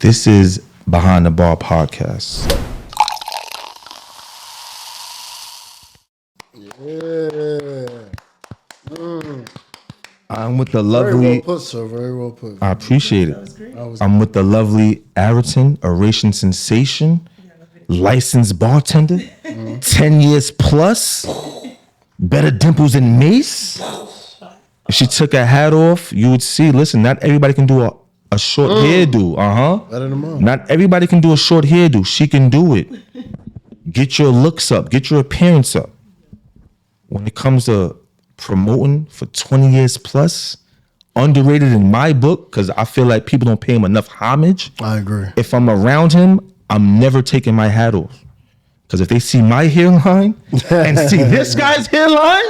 This is Behind the Bar podcast. Yeah. I'm with the lovely. Very well put, sir. Very well put. I appreciate it. That was great. I'm with the lovely Ayrton, Oration Sensation, licensed bartender, 10 years plus, better dimples than Mace. If she took her hat off, you would see, listen, not everybody can do a short hairdo. Better than mine. Not everybody can do a short hairdo. She can do it. Get your looks up. Get your appearance up. When it comes to promoting for 20 years plus, underrated in my book, because I feel like people don't pay him enough homage. I agree. If I'm around him, I'm never taking my hat off. Because if they see my hairline and see this guy's hairline,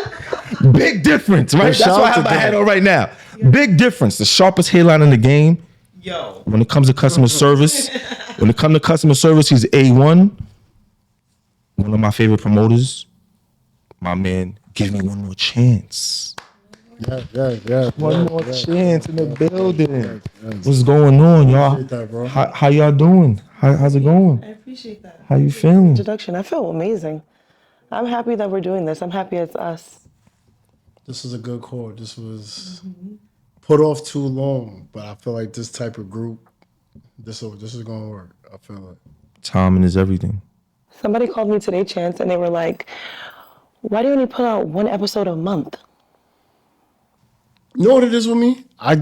big difference, right? That's why I have my hat on right now. Big difference. The sharpest hairline in the game. Yo. When it comes to customer service, he's A1. One of my favorite promoters. My man, give me one more chance. Yeah. One more chance in the building. Yes. What's going on, y'all? Appreciate that, bro. How y'all doing? How's it going? I appreciate that. How you feeling? Introduction. I feel amazing. I'm happy that we're doing this. I'm happy it's us. This is a good call. This was put off too long, but I feel like this type of group, this is gonna work. I feel like. Timing is everything. Somebody called me today, Chance, and they were like, why do you only put out one episode a month? You know what it is with me? I'm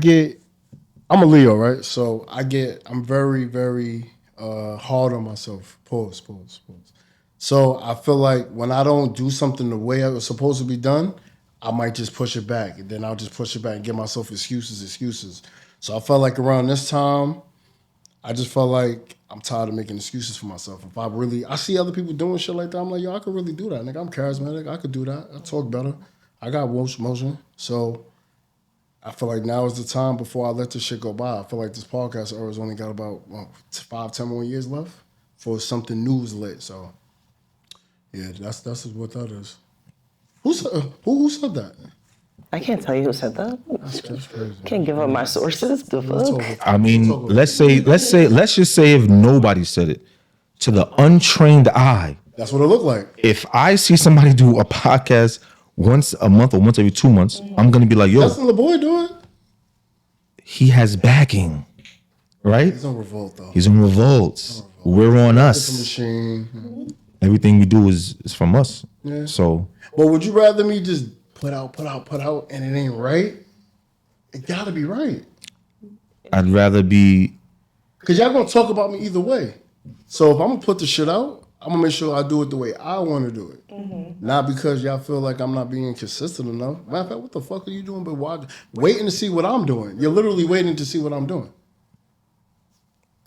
a Leo, right? So I'm very, very hard on myself. Pause. So I feel like when I don't do something the way it was supposed to be done, I might just push it back. And then I'll just push it back and give myself excuses. So I felt like around this time, I just felt like I'm tired of making excuses for myself. If I see other people doing shit like that, I'm like, yo, I could really do that. Nigga, I'm charismatic. I could do that. I talk better. I got motion. So I feel like now is the time before I let this shit go by. I feel like this podcast era's only got about 5-10 more years left for something new is lit. So yeah, that's what that is. Who said that? I can't tell you who said that. That's crazy. Can't give up my sources. The fuck? I mean, let's just say if nobody said it, to the untrained eye, That's what it looked like. if I see somebody do a podcast once a month or once every 2 months, I'm gonna be like, yo, That's what the boy doing. he has backing, right? He's on Revolt though. He's in revolt. We're on It's a us. machine. Everything we do is from us. Yeah. So But would you rather me just put out, and it ain't right? It gotta be right. I'd rather be. Cause y'all gonna talk about me either way. So if I'm gonna put the shit out, I'm gonna make sure I do it the way I want to do it. Not because y'all feel like I'm not being consistent enough. Matter of fact, what the fuck are you doing? But why? Waiting to see what I'm doing. You're literally waiting to see what I'm doing.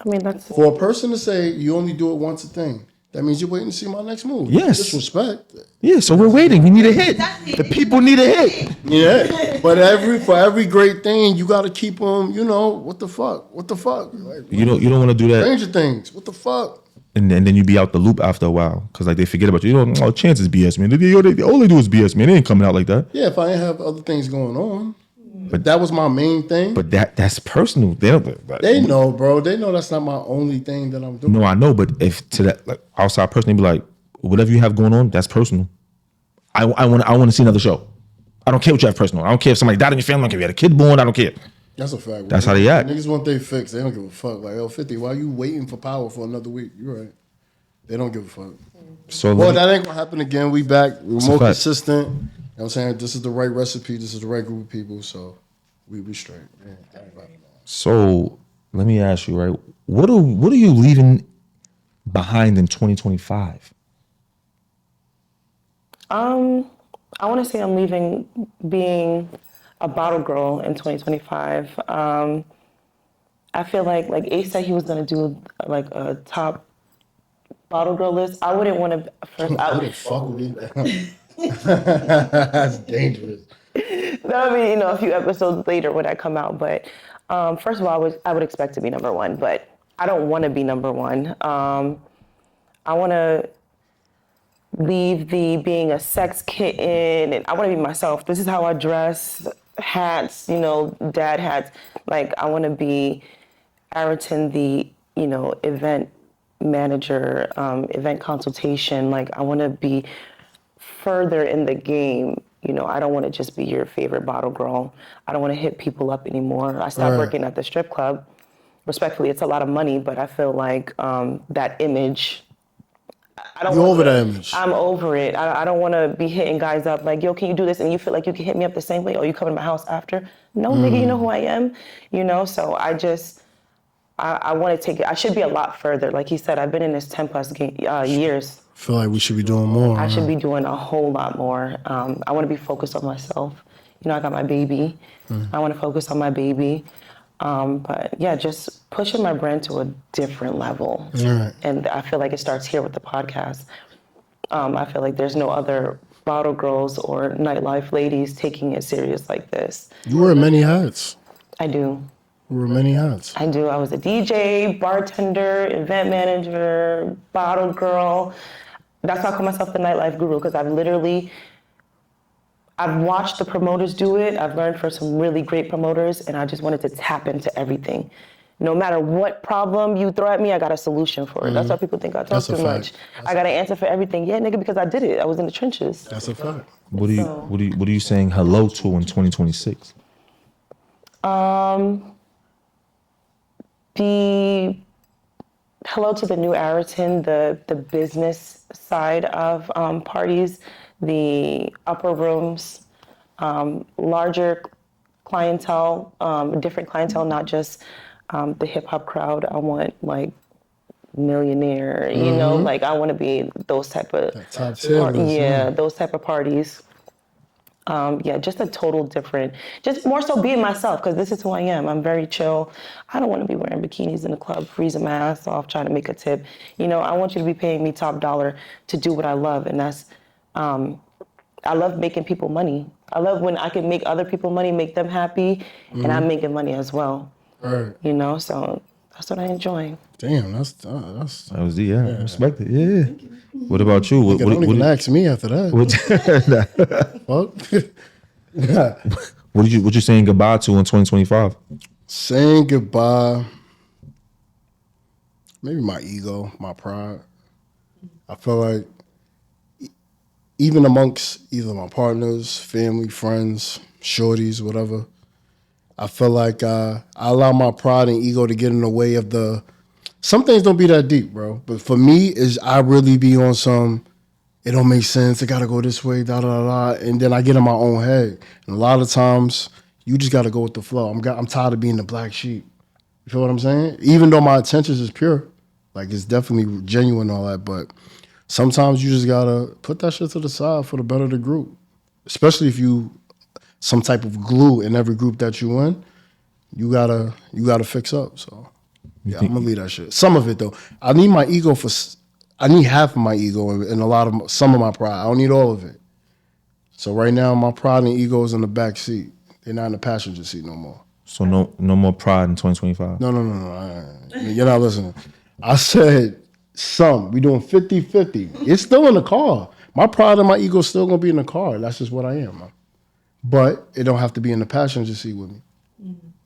I mean, that's For a person to say you only do it once a thing, that means you're waiting to see my next move. Yes. Disrespect. Yeah, so we're waiting. We need a hit. The people need a hit. Yeah. But for every great thing, you got to keep them. You know what the fuck? Like, You don't want to do that, Stranger Things. What the fuck? and then you be out the loop after a while because like they forget about you. You know, chances BS, man. All they do is BS, man. They ain't coming out like that. Yeah, if I ain't have other things going on, but that was my main thing. But that's personal. They know, bro. They know that's not my only thing that I'm doing. No, I know. But if to that like outside person, they be like, whatever you have going on, that's personal. I want to see another show. I don't care what you have personal. I don't care if somebody died in your family. I don't care if you had a kid born. I don't care. That's a fact. That's how they act. Niggas want they fix. They don't give a fuck. Like, 50, why you waiting for power for another week? You're right. They don't give a fuck. So Well, that ain't gonna happen again. We back. We're more fact. consistent. You know what I'm saying? This is the right recipe. This is the right group of people. So we straight. Yeah, So let me ask you, right? What are you leaving behind in 2025? I want to say I'm leaving being a bottle girl in 2025. I feel like Ace said he was going to do like a top bottle girl list. I wouldn't want to first. Who the fuck would be That's dangerous. That'll be, a few episodes later when I come out. But first of all, I would expect to be number one, but I don't want to be number one. I want to leave the being a sex kitten, and I want to be myself. This is how I dress, hats, dad hats. Like, I want to be Ayrton, the event manager, event consultation. Like, I want to be further in the game. I don't want to just be your favorite bottle girl. I don't want to hit people up anymore. I stopped working at the strip club. Respectfully, it's a lot of money, but I feel like that image. You're over that image. I'm over it. I don't want to be hitting guys up like, yo, can you do this? And you feel like you can hit me up the same way. Oh, you come to my house after? No, nigga, you know who I am. So I want to take it. I should be a lot further. Like he said, I've been in this 10 plus years. I feel like we should be doing more. I should be doing a whole lot more. I want to be focused on myself. I got my baby. I want to focus on my baby. But yeah, just pushing my brand to a different level. Right. And I feel like it starts here with the podcast. I feel like there's no other bottle girls or nightlife ladies taking it serious like this. You wear many hats. I do. You wear many hats. I do. I was a DJ, bartender, event manager, bottle girl. That's why I call myself the nightlife guru, because I've watched the promoters do it. I've learned from some really great promoters, and I just wanted to tap into everything. No matter what problem you throw at me, I got a solution for it. That's why people think I talk too much. I got an answer for everything. Yeah, nigga, because I did it. I was in the trenches. That's a fact. What are you saying hello to in 2026? The hello to the new Araton, the business side of parties, the upper rooms, larger clientele, different clientele, not just the hip hop crowd. I want like millionaire, like I want to be those type of top tier, those type of parties. Just a total different, just more so being myself, because this is who I am. I'm very chill. I don't want to be wearing bikinis in the club, freezing my ass off, trying to make a tip. I want you to be paying me top dollar to do what I love. And that's, I love making people money. I love when I can make other people money, make them happy, and I'm making money as well. Right. So that's what I enjoy. Damn, that was respect it. Yeah. What about you? What even ask me after that. What you saying goodbye to in 2025? Saying goodbye, maybe my ego, my pride. I feel like even amongst either my partners, family, friends, shorties, whatever, I feel like I allow my pride and ego to get in the way of some things don't be that deep, bro. But for me, I really be on some, it don't make sense, it gotta go this way, da-da-da-da, and then I get in my own head. And a lot of times, you just gotta go with the flow. I'm tired of being the black sheep. You feel what I'm saying? Even though my intentions is pure, like it's definitely genuine and all that, but sometimes you just gotta put that shit to the side for the better of the group. Especially if you some type of glue in every group that you in, you gotta fix up. So yeah, I'm gonna leave that shit. Some of it though, I need my ego I need half of my ego and some of my pride. I don't need all of it. So right now, my pride and ego is in the back seat. They're not in the passenger seat no more. So no more pride in 2025? No. You're not listening. I said some. We doing 50-50. It's still in the car. My pride and my ego is still going to be in the car. That's just what I am, man. But it don't have to be in the passenger seat with me.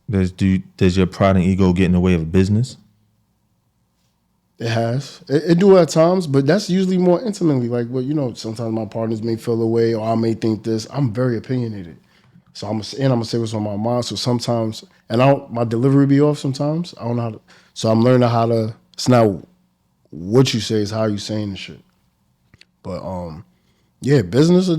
Does your pride and ego get in the way of business? It has. It do at times, but that's usually more intimately. Like, sometimes my partners may feel away or I may think this. I'm very opinionated. So I'm gonna say what's on my mind. So sometimes, my delivery be off sometimes. I don't know how to. So I'm learning how to. It's not what you say, it's how you saying the shit. But business.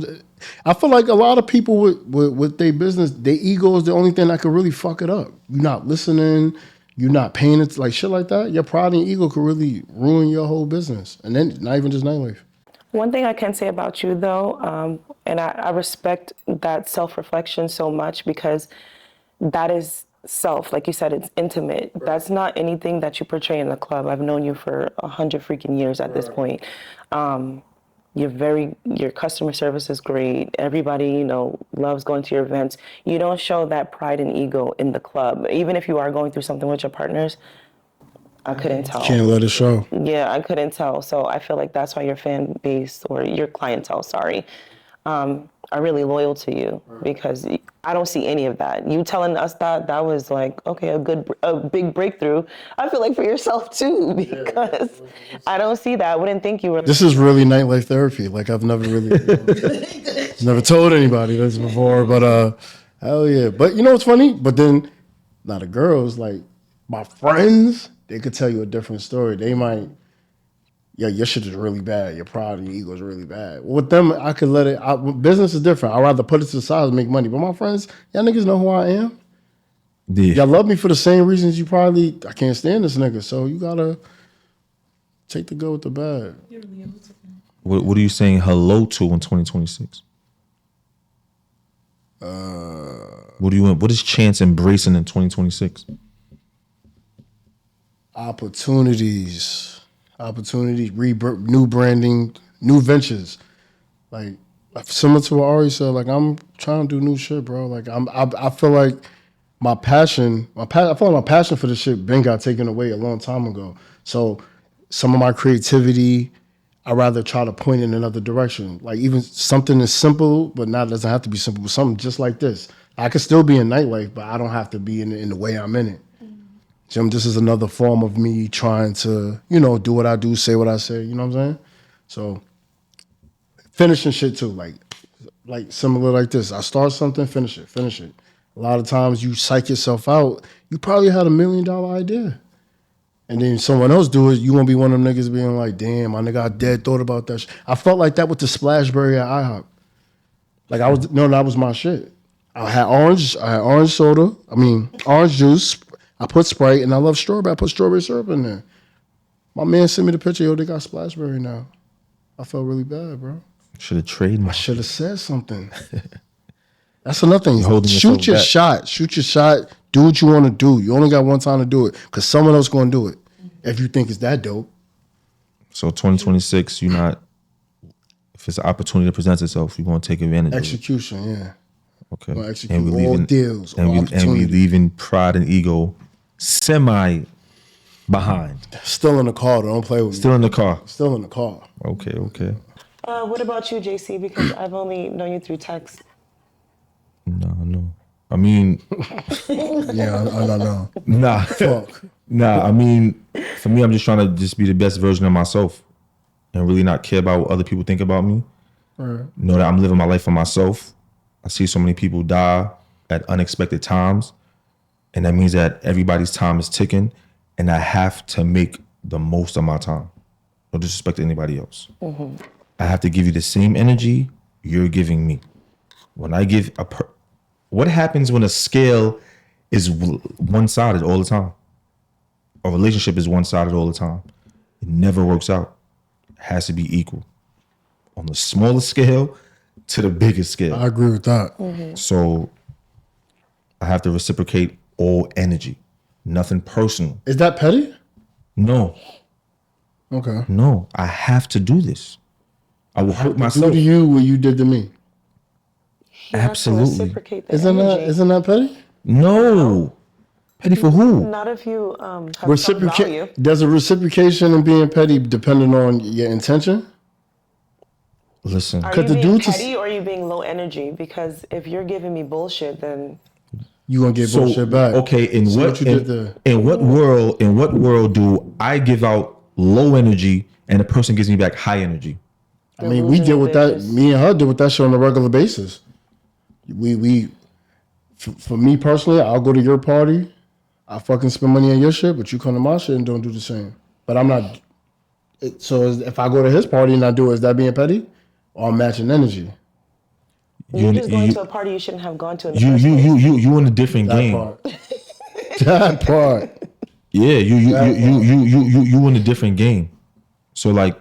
I feel like a lot of people with their business, their ego is the only thing that could really fuck it up. You're not listening. You're not paying it, like shit like that. Your pride and ego could really ruin your whole business, and then not even just nightlife. One thing I can say about you, though, and I respect that self-reflection so much, because that is self. Like you said, it's intimate. That's not anything that you portray in the club. I've known you for 100 freaking years at this point. Your customer service is great. Everybody, loves going to your events. You don't show that pride and ego in the club. Even if you are going through something with your partners, I couldn't tell. Can't let it show. Yeah, I couldn't tell. So I feel like that's why your fan base or your clientele, are really loyal to you, because I don't see any of that. You telling us that was like, okay, a big breakthrough. I feel like for yourself too, because I don't see that. I wouldn't think you were. This is really nightlife therapy. Like I've never really, never told anybody this before, but hell yeah. But you know what's funny? But then, now the girls, like my friends, they could tell you a different story. They might, yeah, your shit is really bad. Your pride and your ego is really bad. With them, I could let it. Business is different. I'd rather put it to the side and make money. But my friends, y'all niggas know who I am. Yeah. Y'all love me for the same reasons you probably. I can't stand this nigga. So you gotta take the good with the bad. What are you saying hello to in 2026? What do you want? What is Chance embracing in 2026? Opportunities, new branding, new ventures. Like similar to what Ari said, like I'm trying to do new shit, bro. Like I feel like I feel like my passion for this shit been got taken away a long time ago. So some of my creativity, I rather try to point in another direction. Like even something as simple, but not doesn't have to be simple. But something just like this, I could still be in nightlife, but I don't have to be in the way I'm in it. Jim, this is another form of me trying to, do what I do, say what I say. You know what I'm saying? So finishing shit too, like similar like this. I start something, finish it. A lot of times you psych yourself out. You probably had $1 million idea. And then someone else do it, you gonna be one of them niggas being like, damn, my nigga, I dead thought about that shit. I felt like that with the Splashberry at IHOP. Like that was my shit. I had orange soda, orange juice. I put Sprite, and I love strawberry. I put strawberry syrup in there. My man sent me the picture, yo, they got Splashberry now. I felt really bad, bro. Should have trademarked. I should have said something. That's another thing. Shoot your shot. Shoot your shot. Do what you want to do. You only got one time to do it, because someone else going to do it. If you think it's that dope. So 2026, you're not, if it's an opportunity that presents itself, you're going to take advantage of it. Execution, yeah. Okay. We're execute all deals, all and we opportunities. leaving pride and ego semi behind. Still in the car, though. Don't play with me. Still in the car. Still in the car. Okay. What about you, JC? Because I've only known you through text. No. I mean, Yeah, I don't know. nah. Fuck. Nah, I mean, for me, I'm just trying to just be the best version of myself and really not care about what other people think about me. Right. Know that I'm living my life for myself. I see so many people die at unexpected times, and that means that everybody's time is ticking, and I have to make the most of my time. No disrespect to anybody else. Mm-hmm. I have to give you the same energy you're giving me. When I give what happens when a scale is one-sided all the time? A relationship is one-sided all the time. It never works out. It has to be equal. On the smallest scale to the biggest scale. I agree with that. Mm-hmm. So I have to reciprocate all energy. Nothing personal. Is that petty? No. Okay. No. I have to do this. I will hurt Do myself. to you what you did to me. You have to Absolutely. reciprocate the Isn't that petty? No. Petty for who? Not if you have some value. Does a reciprocation and being petty depending on your intention? Listen. Are 'Cause you the being dude just- petty or are you being low energy? Because if you're giving me bullshit, then You gonna get bullshit back. Okay, in See what you did there. in what world do I give out low energy and the person gives me back high energy? I mean, we deal with that. Me and her deal with that shit on a regular basis. For me personally, I'll go to your party. I fucking spend money on your shit, but you come to my shit and don't do the same. But I'm not. If I go to his party and I do it, is that being petty? Or I'm matching energy? You're just going to a party you shouldn't have gone to in the first place. You in a different That game. part. That part. Yeah, you in a different game. So like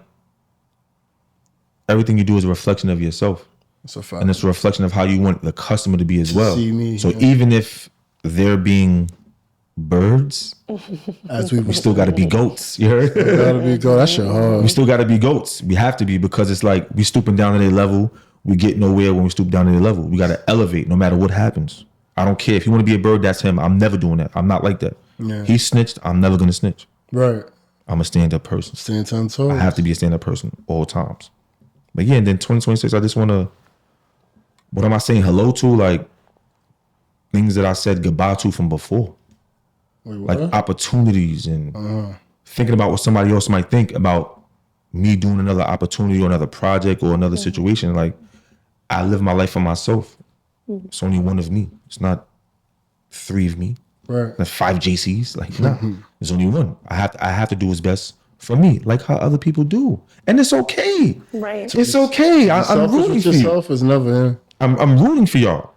everything you do is a reflection of yourself. That's a fact. And it's a reflection of how you want the customer to be as well. see me, So yeah. even if they're being birds, As we still gotta be goats. You heard? gotta be go. That shit hard. We still gotta be goats. We have to be, because it's like we stooping down to their level. We get nowhere when we stoop down to their level. We gotta elevate no matter what happens. I don't care. If you want to be a bird, that's him. I'm never doing that. I'm not like that. Yeah. He snitched. I'm never gonna snitch. Right. I'm a stand-up person. Stand 10 toes. I have to be a stand-up person all times. But yeah, and then 2026, I just want to What am I saying hello to? Like things that I said goodbye to from before. Wait, what? Like opportunities and thinking about what somebody else might think about me doing another opportunity or another project or another situation. Like I live my life for myself. It's only one of me. It's not 3 of me. Right. There's 5 JCs. Like, nah, there's only one. I have to do what's best for me, like how other people do. And it's okay. Right. It's okay. I'm Selfish rooting with for you. yourself is never in. I'm rooting for y'all.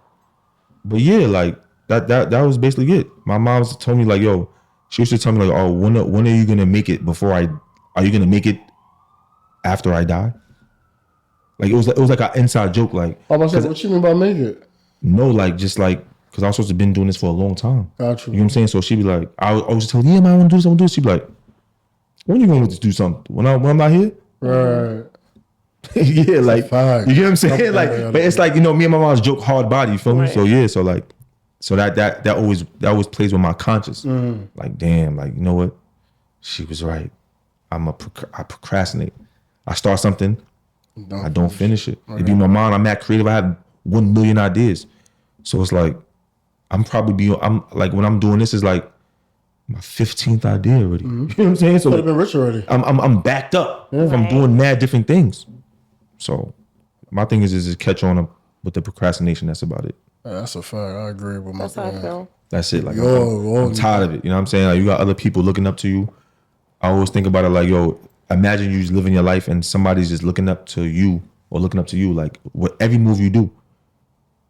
But yeah, like that was basically it. My mom told me like, yo, she used to tell me like, oh, when are you gonna make it are you gonna make it after I die? Like it was like an inside joke, like I was about to say, what you mean by make it? no, like just like because I was supposed to been doing this for a long time. Got you. You know what I'm saying? So she'd be like, I was telling her, yeah, man, I want to do this, I want to do this. She'd be like, when you going to do something? When I'm not here? Right. Yeah, like fact. you get what I'm saying? Like, Yeah. but it's like, you know, me and my mom's joke hard body, you feel me? Right. So yeah, so like, so that always plays with my conscience. Like, damn, like, you know what? She was right. I procrastinate. I start something, I don't finish it. It be my mind. I'm that creative. I have 1 million ideas. So it's like, I'm like when I'm doing this is like my 15th idea already. You know what I'm saying? So Could have been rich already. I'm backed up from doing mad different things. So my thing is just catch on with the procrastination. That's about it. Yeah, that's a fact. I agree with my That's how I feel. That's it. Like Yo, I'm tired of it. You know what I'm saying? Like you got other people looking up to you. I always think about it like, yo, imagine you just living your life and somebody's just looking up to you or looking up to you, like what every move you do.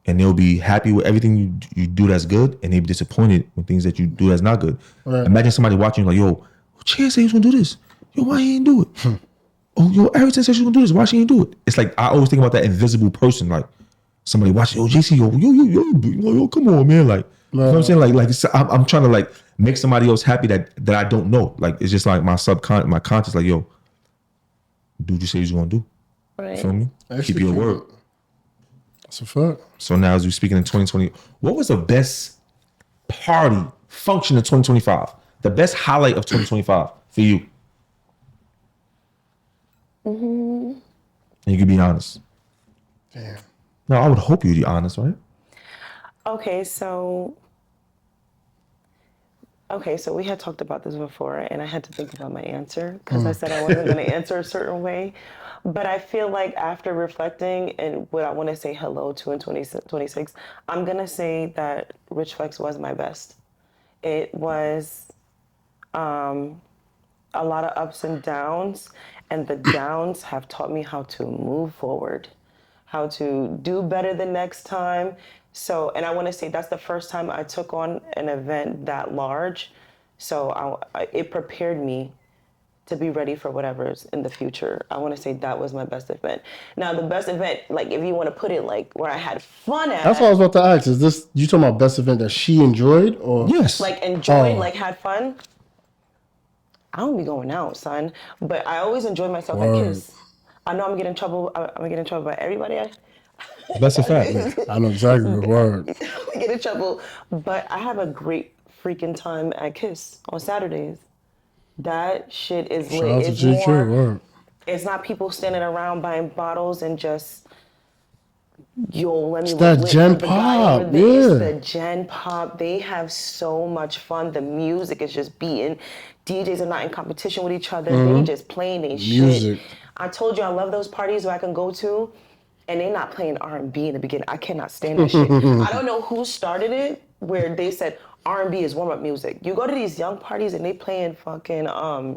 And they'll be happy with everything you do that's good, and they'll be disappointed with things that you do that's not good. Right. Imagine somebody watching you like, yo, Chance said he was gonna do this. Yo, why he ain't do it? Oh, yo, Erickson said she was gonna do this. Why she ain't do it? It's like I always think about that invisible person, like somebody watching, yo, JC, yo, come on, man. Like, you know what I'm saying? Like I'm trying to like make somebody else happy that I don't know. Like it's just like my conscious, like, yo, do what you say you're gonna do. Right. Feel me? Actually, Keep your word. That's a fact. So now as we speaking in 2020, what was the best party function in 2025? The best highlight of 2025 for you? And you can be honest. Damn. No, I would hope you'd be honest, right? Okay, so we had talked about this before, and I had to think about my answer because I said I wasn't going to answer a certain way. But I feel like after reflecting and what I want to say hello to in 2026, I'm going to say that Rich Flex was my best. It was a lot of ups and downs, and the downs have taught me how to move forward, how to do better the next time. So, and I want to say that's the first time I took on an event that large. So it prepared me to be ready for whatever's in the future. I want to say that was my best event. Now, the best event, like if you want to put it like where I had fun at. That's what I was about to ask. Is this, you talking about best event that she enjoyed or? Yes. Like enjoyed, like had fun. I don't be going out, son, but I always enjoy myself at Kiss. I know I'm gonna get in trouble. I'm gonna get in trouble by everybody. That's a fact. I know exactly the word. I'm gonna get in trouble, but I have a great freaking time at Kiss on Saturdays. That shit is lit. Shout out to It's GQ, more. word. It's not people standing around buying bottles and just, yo, let me. It's that lit Gen for the guy over Pop, there. yeah. It's the Gen Pop. They have so much fun. The music is just beating. DJs are not in competition with each other. They just playing their Music. shit. I told you I love those parties where I can go to, and they're not playing R&B in the beginning. I cannot stand that shit. I don't know who started it, where they said R&B is warm-up music. You go to these young parties and they playing fucking I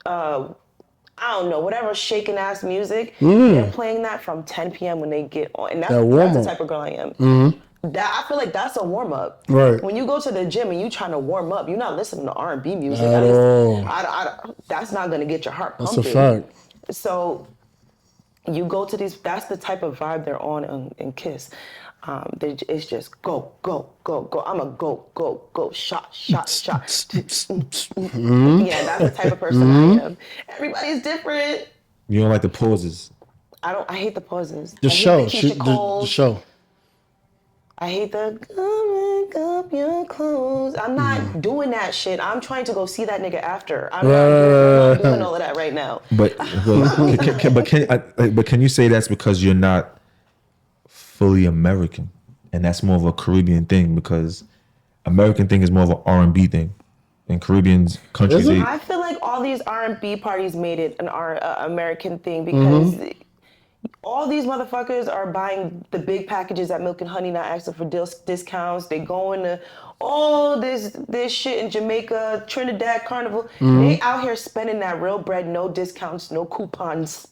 don't know, whatever shaking ass music. They're playing that from 10 p.m. when they get on. And that's the type of girl I am. That I feel like that's a warm up. Right. When you go to the gym and you trying to warm up, you're not listening to R&B music. At all. That's not gonna get your heart That's pumping. a fact. So you go to these. That's the type of vibe they're on in Kiss. It's just go, go, go, go. I'm a go, go, go, shot, shot, shot. Yeah, that's the type of person I am. Everybody's different. You don't like the pauses. I hate the pauses. The I hate show. the Keisha Coles. The show. I hate the go make up your clothes. I'm not doing that shit. I'm trying to go see that nigga after. I'm not doing all of that right now. But can you say that's because you're not fully American, and that's more of a Caribbean thing because American thing is more of an R&B thing, and Caribbean's countries. I feel like all these R&B parties made it an American thing because all these motherfuckers are buying the big packages at Milk and Honey, not asking for discounts. They going to all this shit in Jamaica, Trinidad Carnival. They out here spending that real bread, no discounts, no coupons.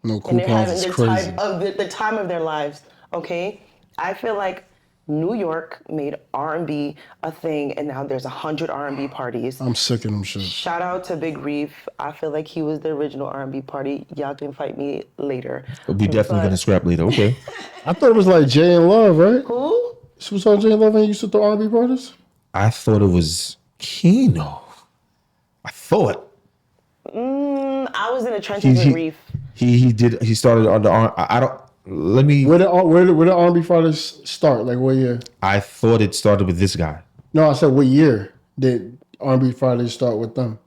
No And they're coupons having is their crazy. the time of their lives. Okay, I feel like New York made R&B a thing, and now there's 100 R&B parties. I'm sick of them shit. Shout out to Big Reef. I feel like he was the original R&B party. Y'all can fight me later. We'll be definitely gonna scrap later. Okay. I thought it was like Jay and Love, right? Who? She was on Jay and Love and used to throw R&B parties? I thought it was Keno. I thought I was in the trenches with Reef. he started on the R. I don't. Let me. Where the R&B parties start? Like what year? I thought it started with this guy. No, I said what year did R&B parties start with them?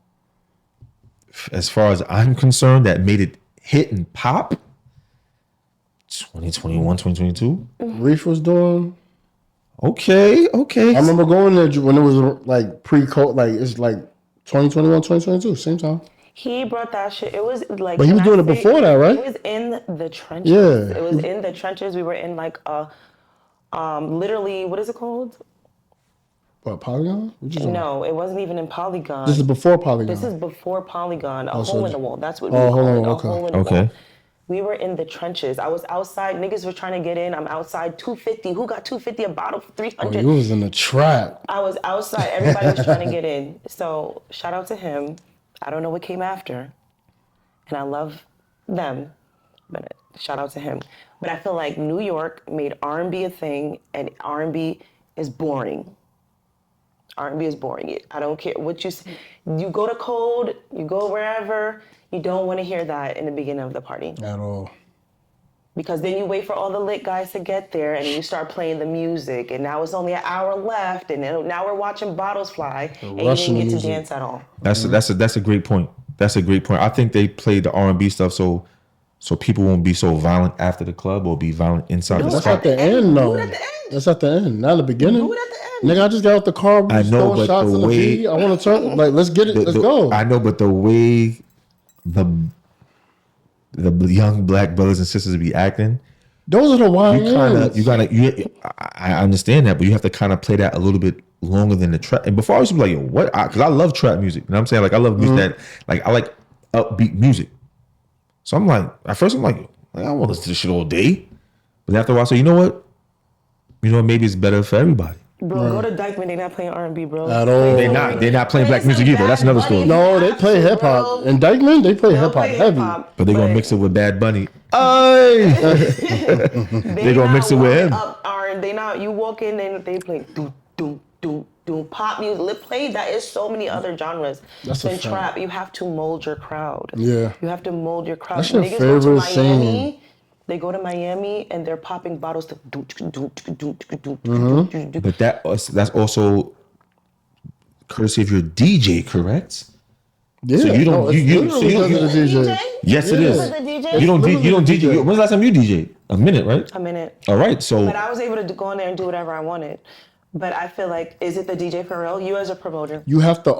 As far as I'm concerned, that made it hit and pop. 2021, 2022. Reef was doing. Okay. I remember going there when it was like pre-COVID, like it's like 2021, 2022, same time. He brought that shit. It was like. But he was doing it before that, right? It was in the trenches. Yeah. It was in the trenches. We were in like literally, what is it called? What, Polygon? No, it wasn't even in Polygon. This is before Polygon. This is before Polygon. A so hole in the wall. That's what we hole call in it. the A wall, hole in the okay. wall. We were in the trenches. I was outside. Niggas were trying to get in. I'm outside. $250. Who got $250 a bottle for $300? You was in the trap. I was outside. Everybody was trying to get in. So shout out to him. I don't know what came after. And I love them. But shout out to him. But I feel like New York made R&B a thing, and R&B is boring. R&B is boring. I don't care what you say. You go to Code, you go wherever, you don't want to hear that in the beginning of the party. At all. Because then you wait for all the lit guys to get there, and you start playing the music, and now it's only an hour left, and now we're watching bottles fly, and you didn't get to dance at all. That's a great point. That's a great point. I think they played the R&B stuff so people won't be so violent after the club or be violent inside the That's spot. at the end, though. Do it at the end. That's at the end, not the beginning. Do it at the end. Nigga, I just got out the car. We I just know, throwing but shots the in the way- V. I want to turn. Like, let's get it. Let's go. I know, but the way the young black brothers and sisters be acting, Those are the YNs. I understand that, but you have to kind of play that a little bit longer than the trap. And before I used to be like, yo, what? Because I love trap music. You know what I'm saying? Like, I love music that, like, I like upbeat music. So I'm like, at first I'm like, I don't want to listen to this shit all day. But after a while, I say, you know what? Maybe it's better for everybody. Bro, go to Dykeman. They're not playing R&B, bro. At all. They're not playing black music either. That's another story. No, they play hip hop. In Dykeman, they play hip hop heavy. But they're gonna mix it with Bad Bunny. They're gonna mix it with him. They not. You walk in and they play do pop music. Play that is so many other genres That's a than fact. trap. You have to mold your crowd. Yeah. You have to mold your crowd. That's your Niggas go to favorite Miami. scene. They go to Miami and they're popping bottles to But that's also courtesy of your DJ, correct? Yeah. So you don't- it's you- literally so you don't- because of the DJ. Yes, it Yeah. is. The DJ? You don't literally DJ. DJ. When's the last time you DJ? A minute, right? A minute. All right. So But I was able to go in there and do whatever I wanted. But I feel like, is it the DJ for real? You as a promoter. You have to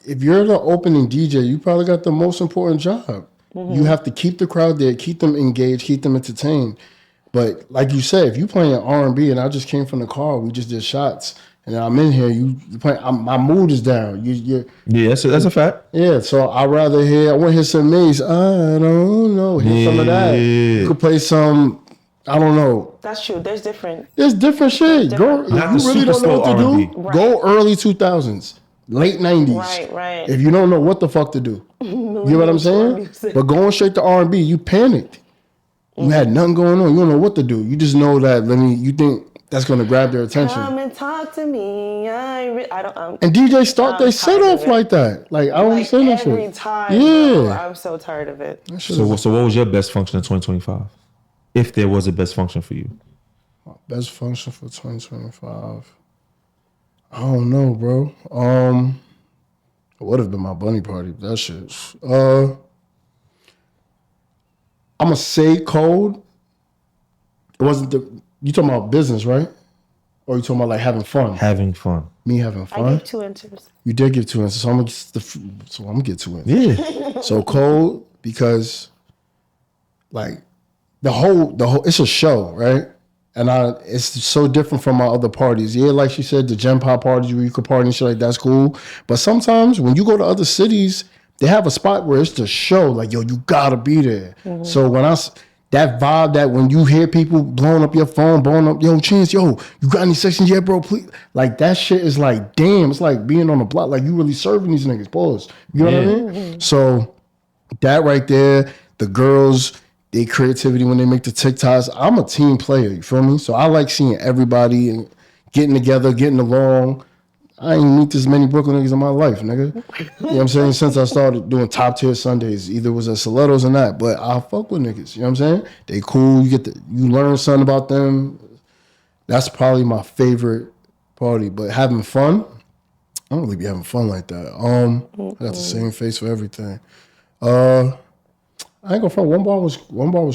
if you're the opening DJ, you probably got the most important job. You have to keep the crowd there, keep them engaged, keep them entertained. But like you said, if you playing R&B and I just came from the car, we just did shots, and I'm in here, you playing, my mood is down. You're yeah, that's a fact. yeah. So I want to hear some Mace. I don't know. Hear some of that. You could play some. I don't know. That's true. There's different. There's different shit. Go. different. If Not you the really don't know what to superstar do, R&B. go early 2000s, late 90s. Right. If you don't know what the fuck to do, you know what I'm saying? music. But going straight to R&B, you panicked. You had nothing going on. You don't know what to do. You just know that. You think that's gonna grab their attention. Come and talk to me. I don't. And DJ start they set tired off of it. like that. Like I don't Like understand that every shit. time. Yeah. Bro, I'm so tired of it. So what was your best function in 2025? If there was a best function for you, Best function for 2025. I don't know, bro. It would have been my bunny party. That shit. I'ma say Cold. It wasn't you talking about business, right? Or you talking about like having fun? Having fun. Me having I fun. gave 2 answers. You did give 2 answers, so I'm gonna get 2 answers. Yeah. So cold because like the whole it's a show, right? And it's so different from my other parties. Yeah, like she said, the Gen Pop parties where you could party and shit like that's cool. But sometimes when you go to other cities, they have a spot where it's the show. Like, yo, you gotta be there. Mm-hmm. So when that vibe that when you hear people blowing up your phone, blowing up, yo, Chance, yo, you got any sections yet, bro? Please. Like that shit is like, damn, it's like being on the block. Like you really serving these niggas. Pause. You know what I mean? Mm-hmm. So that right there, the girls, their creativity when they make the TikToks. I'm a team player, you feel me? So I like seeing everybody and getting together, getting along. I ain't meet this many Brooklyn niggas in my life, nigga. You know what I'm saying? Since I started doing top tier Sundays, either it was at Stilettos or not, but I fuck with niggas, you know what I'm saying? They cool, you learn something about them. That's probably my favorite party, but having fun, I don't really be having fun like that. I got the same face for everything. I ain't gonna front. One bar was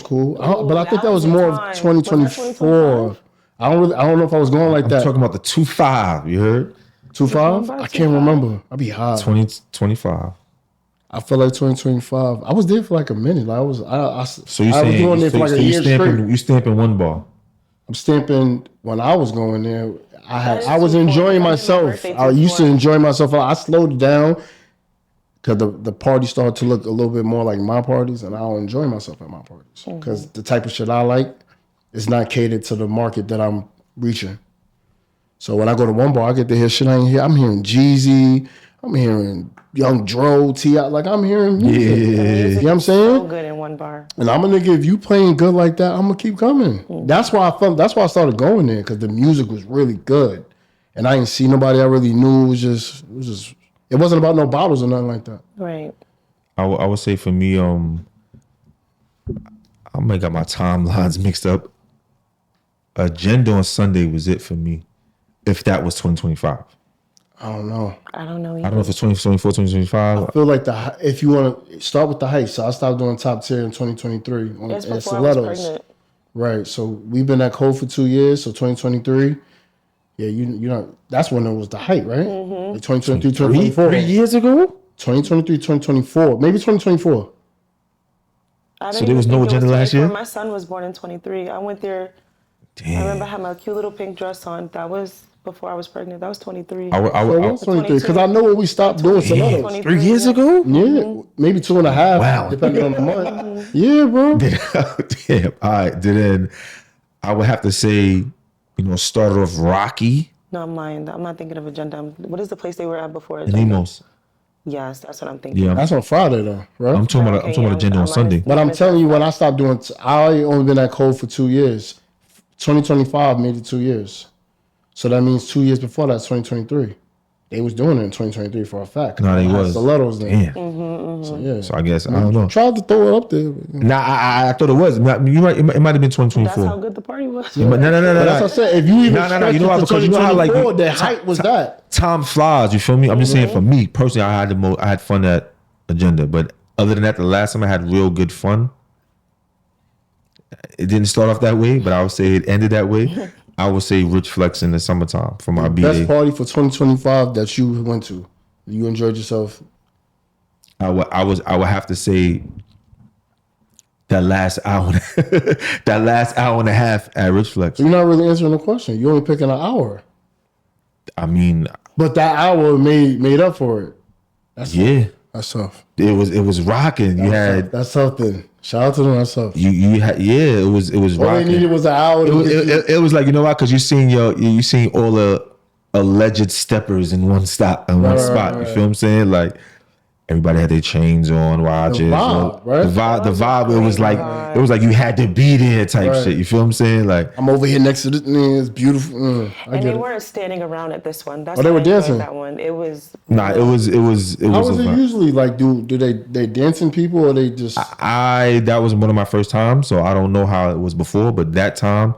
cool, but I think that was more of 2024. I don't know if I was going like I'm that. talking about the 2.5. You heard? 2.5? I can't remember. I be high. 2025. I feel like 2025. I was there for like a minute. Like So you saying going there for like a year straight. You stamping one bar? I'm stamping when I was going there. I was enjoying myself. I used to enjoy myself. I slowed it down. Because the party started to look a little bit more like my parties, and I don't enjoy myself at my parties. Because the type of shit I like is not catered to the market that I'm reaching. So when I go to one bar, I get to hear shit I ain't hear. I'm hearing Jeezy, I'm hearing Young Dro, T.I. Like I'm hearing music. Yeah. You know what I'm saying? So good in one bar. And I'm a nigga, if you playing good like that, I'm gonna keep coming. That's why I started going there, because the music was really good. And I ain't see nobody I really knew. It wasn't about no bottles or nothing like that. Right. I would say for me, I might got my timelines mixed up. Agenda on Sunday was it for me, if that was 2025. I don't know. I don't know either. I don't know if it's 2024, 2025. I feel like if you want to start with the height, so I stopped doing top tier in 2023 at Stilettos. Right. So we've been at Code for 2 years. So 2023. Yeah, you know, that's when it was the height, right? Mm-hmm. Like 2023, 2024. 3 years ago? 2023, 2024. Maybe 2024. So there was no agenda last year? My son was born in 23. I went there. Damn. I remember I had my cute little pink dress on. That was before I was pregnant. That was 23. I was 23, because I know when we stopped doing Stilettos. 3 years ago? Yeah, maybe 2.5. Wow. Depending on the month. Yeah, bro. Damn. All right. Then I would have to say, started off Rocky. No, I'm lying. I'm not thinking of Agenda. What is the place they were at before Agenda? Nemos. Yes, that's what I'm thinking. Yeah, that's on Friday though, right? I'm talking about Agenda on Sunday. But I'm telling you, when I stopped doing, I only been at Code for 2 years. 2025 made it 2 years. So that means 2 years before that's 2023. They was doing it in 2023 for a fact. No, they was. Stilettos then. Damn. So yeah. So I guess, I don't know. Tried to throw it up there. Nah, I thought it was. You're right. It might have been 2024. That's how good the party was. No. That's what I said. If you even You know why? Because you know how like the height was that. Time flies. You feel me? I'm just saying for me personally, I had fun at Agenda, but other than that, the last time I had real good fun, it didn't start off that way, but I would say it ended that way. I would say Rich Flex in the summertime for my BA. Best party for 2025 that you went to. You enjoyed yourself. I would have to say that last hour, that last hour and a half at Rich Flex. You're not really answering the question. You're only picking an hour. I mean, but that hour made up for it. That's tough. It was rocking. That's something. Shout out to them. That's tough. You had it was rocking. All they needed was an hour. It was like, you know what? Because you seen all the alleged steppers in one spot. You feel what I'm saying? Like everybody had their chains on, watches. The vibe, right? The vibe. It was like you had to be there type shit. You feel what I'm saying? Like I'm over here next to this. It's beautiful. And they weren't standing around at this one. That's they were dancing. That one. It was. Nah, it was. How was it usually? Like, do they dancing people or they just? That was one of my first times, so I don't know how it was before, but that time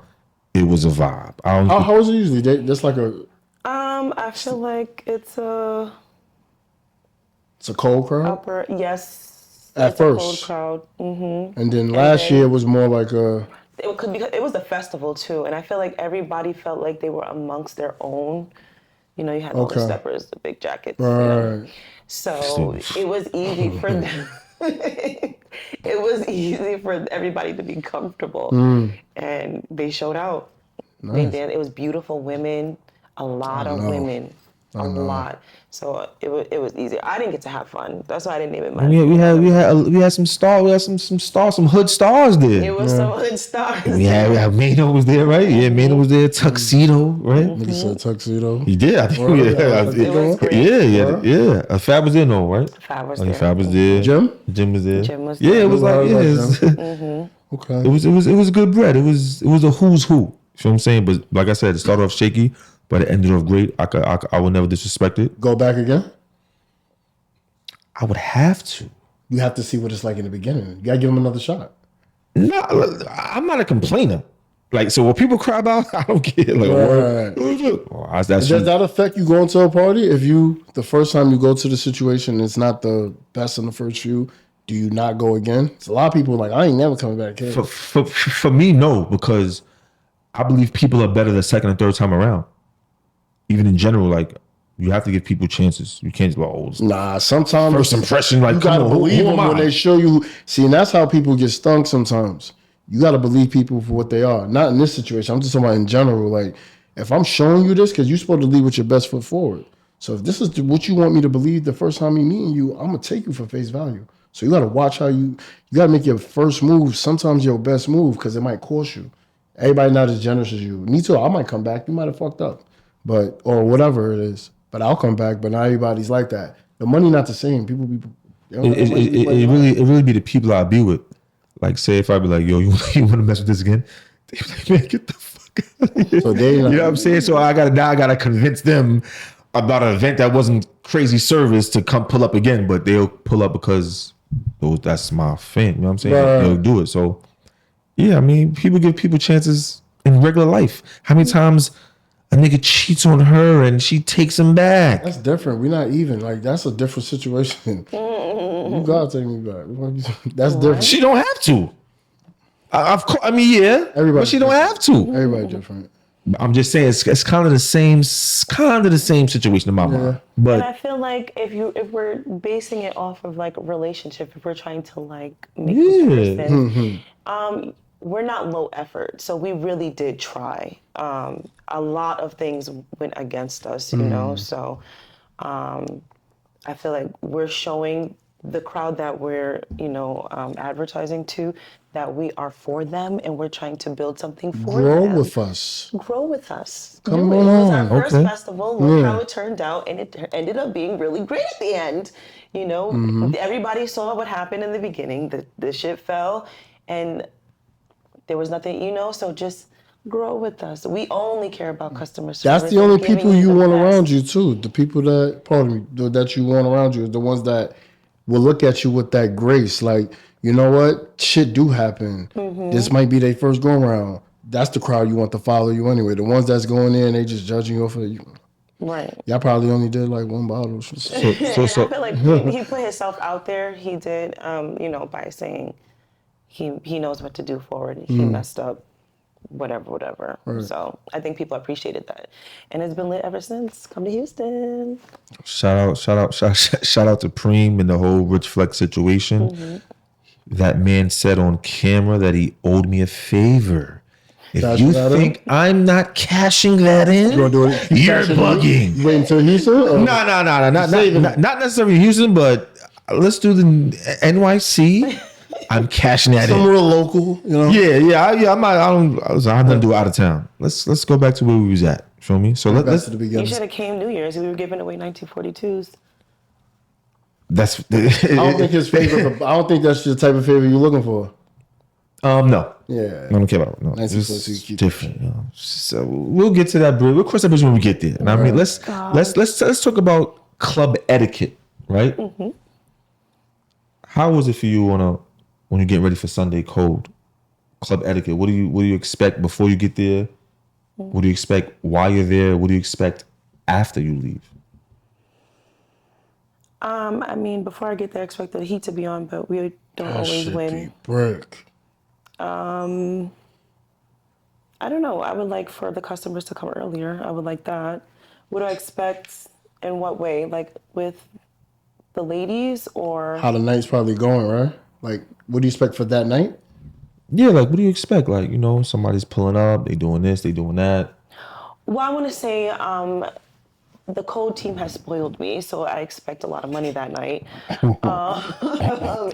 it was a vibe. How was it usually? That's like a. I feel like it's a cold crowd. Yes. At first. A cold crowd. Mm-hmm. And then last year was more like a. because it was a festival too, and I feel like everybody felt like they were amongst their own. You know, you had all the Okay. steppers, the big jackets. You know? Right. So it was easy for them. It was easy for everybody to be comfortable, and they showed out. They Nice. did. It was beautiful women, a lot I of know. women, a know. lot. So it was easy. I didn't get to have fun. That's why I didn't even mind. We had some stars, some hood stars there. It was some hood stars. We had Mano was there, right? Yeah, Mano was there. Tuxedo, right? Nigga said tuxedo. He did. I think. Word, Yeah, it was great. yeah. Fab was there, no, right? Fab was Oh, yeah, there. Fab was there. Jim? Jim was there. Jim was Yeah, there. it was like Never heard about it Okay. was good bread. It was a who's who. You know what I'm saying? But like I said, it started off shaky, but it ended off great. I will never disrespect it. Go back again? I would have to. You have to see what it's like in the beginning. You gotta give him another shot. No, I'm not a complainer. Like, so what people cry about, I don't care. Like, Right. that's Does that affect you going to a party? If the first time you go to the situation, it's not the best in the first few, do you not go again? It's a lot of people like, I ain't never coming back here. for me, no, because I believe people are better the second and third time around. Even in general, like, you have to give people chances. You can't just go, oh, Nah, sometimes first impression, like, you gotta come on, believe who them am when I? they show you. See, and that's how people get stung sometimes. You gotta believe people for what they are. Not in this situation. I'm just talking about in general. Like, if I'm showing you this, because you're supposed to lead with your best foot forward. So if this is what you want me to believe the first time me meeting you, I'm gonna take you for face value. So you gotta watch how you gotta make your first move, sometimes your best move, because it might cost you. Everybody not as generous as you. Me too. I might come back. You might have fucked up. But or whatever it is. But I'll come back. But not everybody's like that. The money not the same. People be It really be the people I be with. Like, say if I be like, yo, you want to mess with this again? They be like, man, get the fuck out of here. So they You know what I'm saying? So I gotta convince them about an event that wasn't crazy service to come pull up again, but they'll pull up because that's my fan. You know what I'm saying? Right. They'll do it. So yeah, I mean, people give people chances in regular life. How many times a nigga cheats on her and she takes him back? That's different. We're not even. Like, that's a different situation. You gotta take me back. That's different. She don't have to. Of course, I mean, yeah, Everybody but she don't have to. Everybody different. I'm just saying it's kind of the same situation in my mind. And I But feel like if we're basing it off of like a relationship, if we're trying to like make this person, we're not low effort. So we really did try. A lot of things went against us, you know. So I feel like we're showing the crowd that we're, advertising to that we are for them and we're trying to build something for Grow them. with us. Grow with us. Come Do it. It was our on. first Okay. festival. Look how it turned out, and it ended up being really great at the end. You know, everybody saw what happened in the beginning. The shit fell, and there was nothing. So just grow with us. We only care about customer service. That's the only and giving people you the want best. around you too. The people that you want around you, the ones that will look at you with that grace. Like, you know what? Shit do happen. This might be their first go around. That's the crowd you want to follow you anyway. The ones that's going in, they just judging you off of you. Right. Y'all probably only did like one bottle. so And I so feel like he put himself out there. He did, by saying he knows what to do forward. He messed up, whatever. Right. So I think people appreciated that, and it's been lit ever since. Come to Houston. shout out to Preem and the whole Rich Flex situation. That man said on camera that he owed me a favor. If Cash you that in? think I'm not cashing that in, You gonna do it? you're bugging. You waiting until Houston? Or? No, not necessarily Houston, but let's do the NYC. I'm cashing that in. Somewhere local, you know? Yeah. I don't have nothing to do out of town. Let's go back to where we was at. Feel me? So Back let's. to the You beginning. should have came New Year's. We were giving away 1942s. That's. I don't think his favorite. I don't think that's the type of favor you're looking for. No. Yeah. I don't care about it. No, Nice it's because you keep different. You know. So we'll get to that bridge. We'll cross that bridge when we get there. And I mean, let's talk about club etiquette, right? How was it for you when you're getting ready for Sunday Cold? Club etiquette. What do you expect before you get there? What do you expect while you're there? What do you expect after you leave? I mean, before I get there, I expect the heat to be on, but we don't always Shit win. be brick. I don't know. I would like for the customers to come earlier. I would like that. What do I expect? In what way? Like with the ladies or? How the night's probably going, right? Like, what do you expect for that night? Yeah, like what do you expect? Like, somebody's pulling up, they doing this, they doing that. Well, I want to say the code team has spoiled me, so I expect a lot of money that night.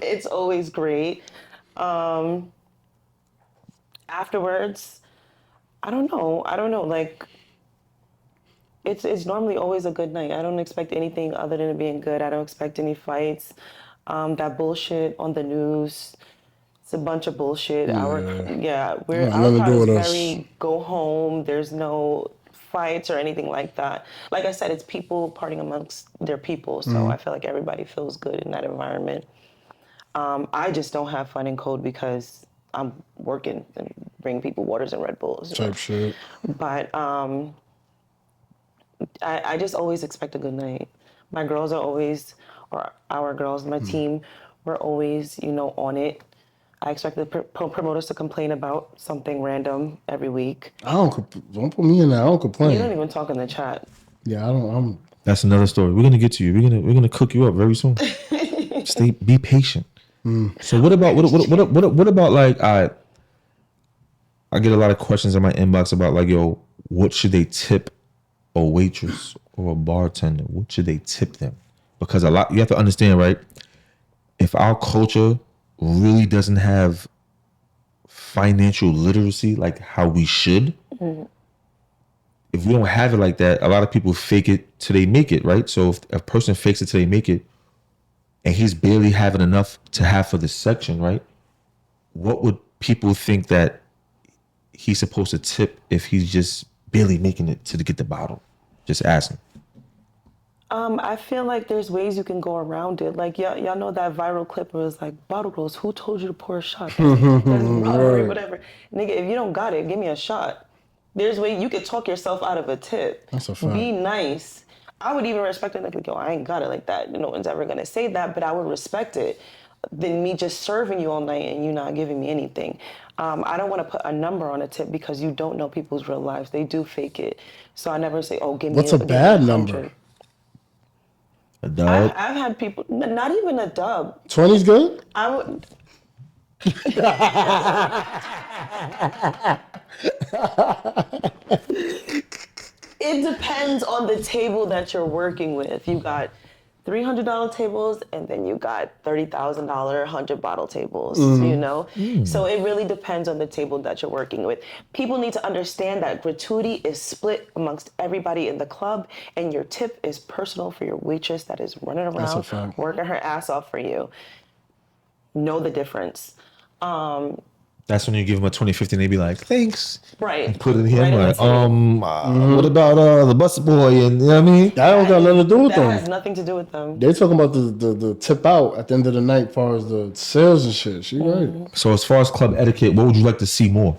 It's always great. Afterwards, I don't know. Like it's normally always a good night. I don't expect anything other than it being good. I don't expect any fights. That bullshit on the news. It's a bunch of bullshit. Got Our nothing to crowd do is with us. very go home. There's no fights or anything like that. Like I said, it's people partying amongst their people. So I feel like everybody feels good in that environment. I just don't have fun in code because I'm working and bringing people waters and Red Bulls. Type shit. But I just always expect a good night. My girls are always, or our girls, my team, we're always, on it. I expect the promoters to complain about something random every week. Don't put me in there. I don't complain. You don't even talk in the chat. Yeah, I don't. That's another story. We're gonna get to you. We're gonna cook you up very soon. Be patient. So what about like I get a lot of questions in my inbox about like, yo, what should they tip a waitress or a bartender? What should they tip them? Because you have to understand, right? If our culture really doesn't have financial literacy like how we should, if we don't have it like that, a lot of people fake it till they make it, right? So if a person fakes it till they make it and he's barely having enough to have for this section, right? What would people think that he's supposed to tip if he's just barely making it to get the bottle? Just asking. I feel like there's ways you can go around it. Like y'all know that viral clip where it's like, bottle girls, who told you to pour a shot? That's robbery, whatever. Nigga, if you don't got it, give me a shot. There's way you could talk yourself out of a tip. That's a fact. Be nice. I would even respect it like, yo, I ain't got it like that. No one's ever gonna say that, but I would respect it than me just serving you all night and you not giving me anything. I don't want to put a number on a tip because you don't know people's real lives. They do fake it. So I never say, oh, give me What's a bad number? A dub? I've had people, not even a dub. 20's good? I would. It depends on the table that you're working with. You got $300 tables, and then you got $30,000 100 bottle tables, So it really depends on the table that you're working with. People need to understand that gratuity is split amongst everybody in the club, and your tip is personal for your waitress that is running around, working her ass off for you. Know the difference. That's when you give them a 2050 and they be like, thanks. Right. And put it in here. Right I'm like, what about the bus boy? And you know what I mean? That don't got nothing to do with That them. has nothing to do with them. They talking about the tip out at the end of the night as far as the sales and shit. She right. So as far as club etiquette, what would you like to see more?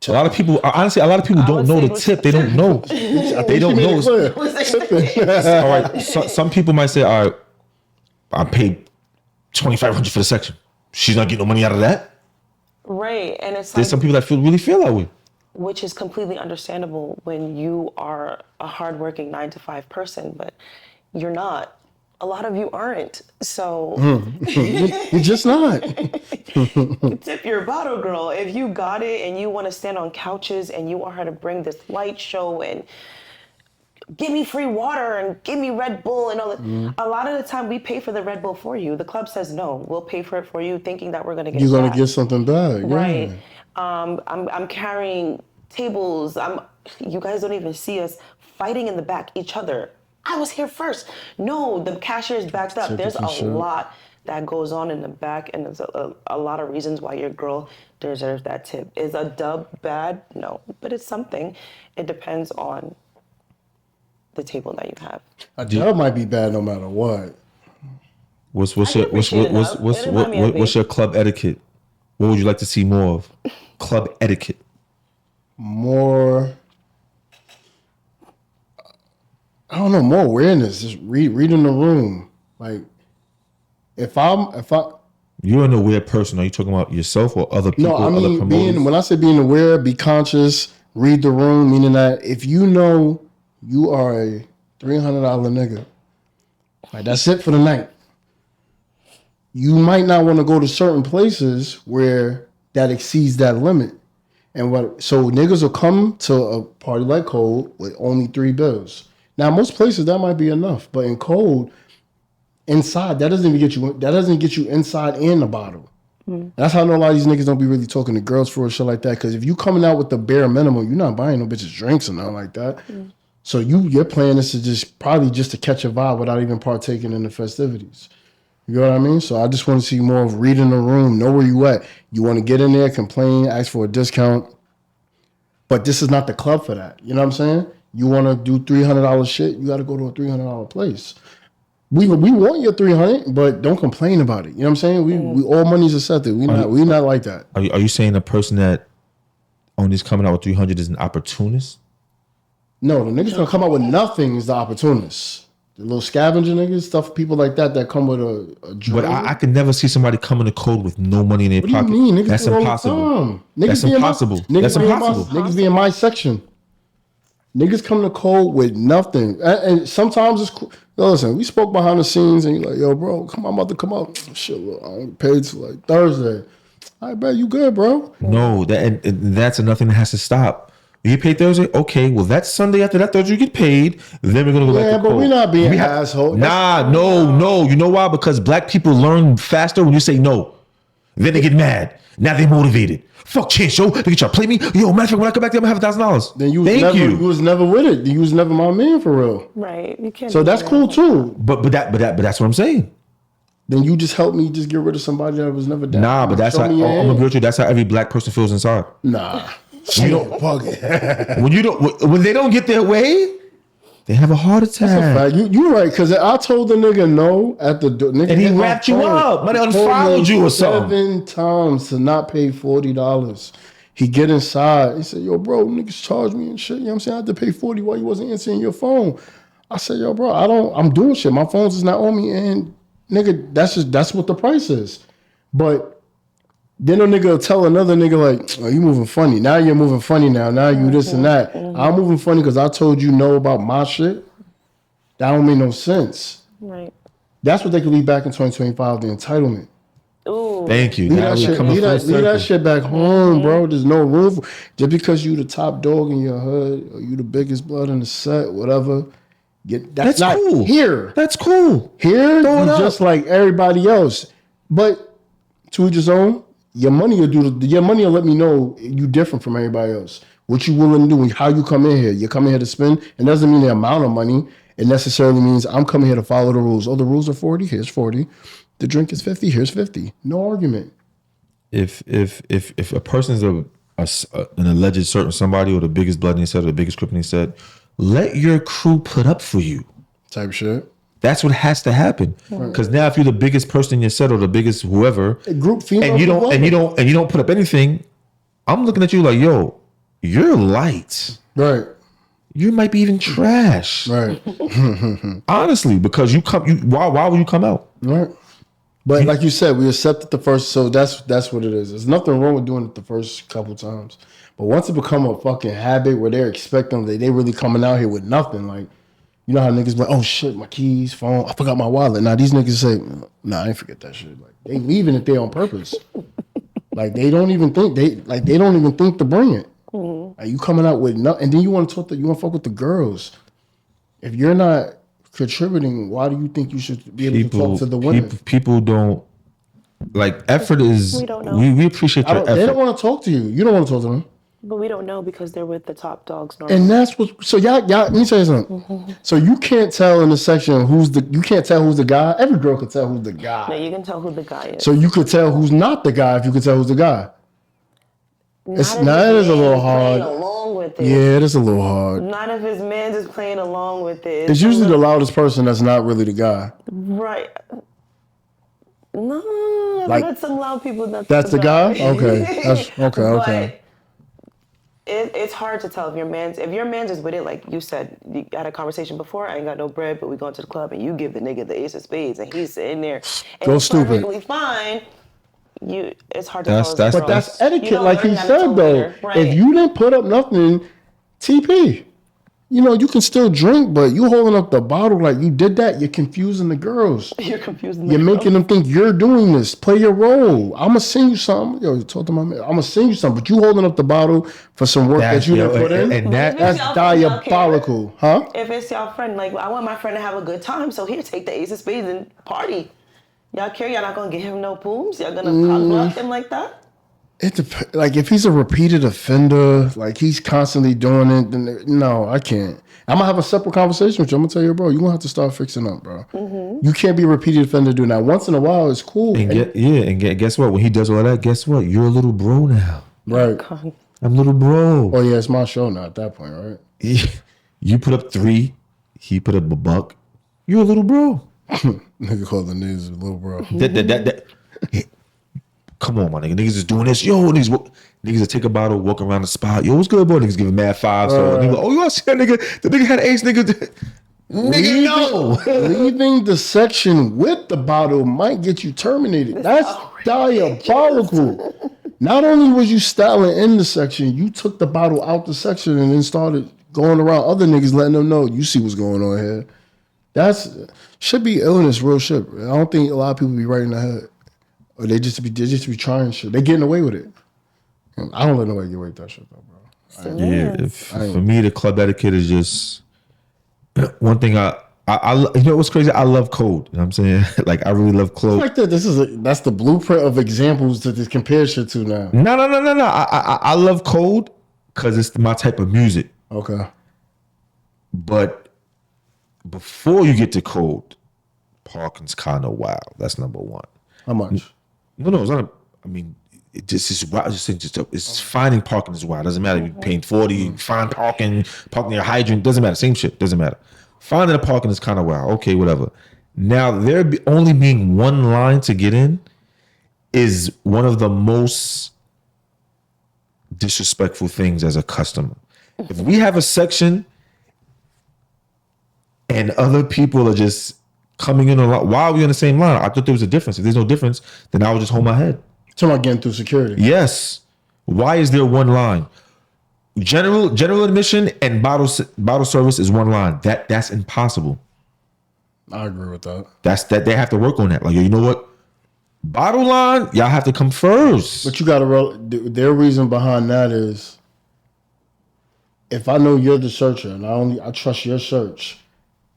A lot of people don't know the tip. They don't know. They don't know. All right. Some people might say, all right, I paid $2,500 for the section. She's not getting no money out of that. Right, and it's There's some people that really feel that way. Which is completely understandable when you are a hardworking 9-to-5 person, but you're not. A lot of you aren't. So You're just not. tip your bottle girl. If you got it and you want to stand on couches and you want her to bring this light show and give me free water and give me Red Bull and all that. A lot of the time we pay for the Red Bull for you. The club says no, we'll pay for it for you, thinking that we're gonna get. You're gonna get something back, right? Yeah. I'm carrying tables. You guys don't even see us fighting in the back each other. I was here first. No, the cashier's backed up. There's a lot that goes on in the back, and there's a lot of reasons why your girl deserves that tip. Is a dub bad? No, but it's something. It depends on the table that you have. A dub might be bad no matter what. What's your club etiquette? What would you like to see more of? Club etiquette. More. I don't know. More awareness. Just reading the room. Like, if I You're an aware person. Are you talking about yourself or other people? No, I other mean promoters? when I say being aware, be conscious, read the room, meaning that if you know you are a $300 nigga, like that's it for the night. You might not want to go to certain places where that exceeds that limit. And so niggas will come to a party like Cold with only 3 bills. Now most places that might be enough, but in Cold, inside that doesn't get you inside and the bottle. That's how I know a lot of these niggas don't be really talking to girls for shit like that. Because if you coming out with the bare minimum, you're not buying no bitches drinks or nothing like that. So your plan is to just to catch a vibe without even partaking in the festivities. You know what I mean? So I just want to see more of reading the room, know where you at. You want to get in there, complain, ask for a discount. But this is not the club for that. You know what I'm saying? You want to do $300 shit, you got to go to a $300 place. We want your 300, but don't complain about it. You know what I'm saying? We all money's accepted. We not like that. Are you saying the person that only is coming out with 300 is an opportunist? No, the niggas gonna come out with nothing is the opportunists. The little scavenger niggas, people like that come with a drink. But I could never see somebody coming to Cold with no money in their pocket. What do you mean? Niggas That's do it all the impossible. time. That's impossible. That's impossible. Niggas be in my section. Niggas come to Cold with nothing. And sometimes it's cool. Yo, listen, we spoke behind the scenes and you're like, yo, bro, I'm about to come out. Shit, look, I ain't paid till like Thursday. I bet you good, bro. No, and that's nothing that has to stop. You get paid Thursday? Okay, well, that's Sunday after that Thursday you get paid. Then we're going to go back to Yeah, but Cold. we're not being assholes. No. You know why? Because black people learn faster when you say no. Then they get mad. Now they're motivated. Fuck Chance, yo. They can try to play me. Yo, matter of fact, when I come back there, I'm going to have $1,000. Then you was never with it. You was never my man for real. Right. You can't. So that's cool too. But that's what I'm saying. Then you just helped me just get rid of somebody that was never down. Nah, but that's how I'm gonna be with you. That's how every black person feels inside. Nah. You don't fuck it. when they don't get their way, they have a heart attack. That's a fact. You right, because I told the nigga no at the door. And he wrapped you up. Might have unfollowed you or something. 7 times to not pay $40. He get inside. He said, yo, bro, niggas charge me and shit. You know what I'm saying? I had to pay $40 while you wasn't answering your phone. I said, yo, bro, I'm doing shit. My phone's is not on me. And nigga, that's what the price is. But then a nigga will tell another nigga like, oh, you moving funny. Now you're moving funny now. Now you this and that. I'm moving funny because I told you no about my shit. That don't make no sense. Right. That's what they could leave back in 2025, the entitlement. Ooh. Thank you. Leave that shit back home, bro. There's no room for just because you the top dog in your hood or you the biggest blood in the set, whatever. That's not cool. Here. That's cool. Here, you just like everybody else. But to each his own. Your money will let me know you different from everybody else. What you willing to do, how you come in here. You come in here to spend. It doesn't mean the amount of money. It necessarily means I'm coming here to follow the rules. Oh, the rules are 40. Here's 40. The drink is 50. Here's 50. No argument. If a person's an alleged certain somebody or the biggest blood in his head or the biggest crip in his head, let your crew put up for you. Type shit. That's what has to happen. Because now, if you're the biggest person in your set or the biggest whoever, a group female and you don't put up anything, I'm looking at you like, yo, you're light. Right. You might be even trash. Right. Honestly, because why would you come out? Right. But like you said, we accepted the first, so that's what it is. There's nothing wrong with doing it the first couple times. But once it become a fucking habit where they're expecting that they really coming out here with nothing, like, you know how niggas be like, oh shit, my keys, phone, I forgot my wallet. Now these niggas say, nah, I ain't forget that shit. Like they leaving it there on purpose. Like they don't even think to bring it. Mm-hmm. Like you coming out with nothing, and then you want to fuck with the girls. If you're not contributing, why do you think you should be able to talk to the women? People don't like effort is. We don't know. We appreciate your effort. They don't want to talk to you. You don't want to talk to them. But we don't know because they're with the top dogs normally. And that's what. So y'all. Let me tell you something. Mm-hmm. So you can't tell in the section you can't tell who's the guy. Every girl can tell who's the guy. No, you can tell who the guy is. So you could tell who's not the guy if you could tell who's the guy. It is a little hard. Along with it. Yeah, it is a little hard. Not if his man's is playing along with it. It's usually the loudest person that's not really the guy. Right. No, like, I've met some loud people. That's the guy? Okay. Okay. It's hard to tell if your man's is with it, like you said, you had a conversation before, I ain't got no bread, but we going to the club and you give the nigga the ace of spades and he's sitting there and Go it's stupid. perfectly fine. it's hard to That's- follow that's- the But rules. that's You etiquette, don't like learn he that said, until though. later. Right. If you didn't put up nothing, TP. You know, you can still drink, but you holding up the bottle like you did that, you're confusing the girls. You're confusing. You're making them think you're doing this. Play your role. I'm gonna send you something. Yo, talk to my man. I'm gonna send you something, but you holding up the bottle for some work that you didn't put in. and that That's Y'all care? diabolical, huh? If it's y'all friend, like I want my friend to have a good time, so here, take the ace of spades and party. Y'all care? Y'all not gonna give him no pooms? Y'all gonna cock block him like that? Like if he's a repeated offender, like he's constantly doing it, then no, I can't. I'm gonna have a separate conversation with you. I'm gonna tell you, bro, you're gonna have to start fixing up, bro. You can't be a repeated offender doing that. Once in a while, it's cool. Guess what? When he does all that, guess what? You're a little bro now. Right. I'm little bro. Oh yeah, it's my show now at that point, right? You put up 3, he put up a buck. You're a little bro. Nigga call the niggas a little bro. Come on, my nigga. Niggas is doing this. Yo, niggas will take a bottle, walk around the spot. Yo, what's good, boy? Niggas giving mad 5. So nigga, oh, you all see that nigga? The nigga had ace, nigga. Nigga, no. Leaving the section with the bottle might get you terminated. That's diabolical. Not only was you styling in the section, you took the bottle out the section and then started going around other niggas, letting them know you see what's going on here. That's should be illness, real shit. I don't think a lot of people be right in the head, or they just be trying shit. They getting away with it. I don't let nobody get away with that shit though, bro. Yeah, for me, the club etiquette is just one thing. I you know what's crazy? I love code. You know what I'm saying? Like I really love code. Like that. That's the blueprint of examples to just compare shit to now. No. I love code because it's my type of music. Okay. But before you get to code, parking's kind of wild. That's number one. How much? No, it's not. I mean, it just is wild. It's finding parking is wild. Doesn't matter if you're paying 40, find parking your hydrant. Doesn't matter. Same shit. Doesn't matter. Finding a parking is kind of wild. Okay, whatever. Now, only being one line to get in is one of the most disrespectful things as a customer. If we have a section and other people are just coming in a lot, why are we on the same line? I thought there was a difference. If there's no difference, then I would just hold my head. Talking about getting through security. Yes. Why is there one line? General admission and bottle service is one line. That's impossible. I agree with that. That's they have to work on that. Like, you know what? Bottle line, y'all have to come first. But you got to their reason behind that is if I know you're the searcher and I trust your search,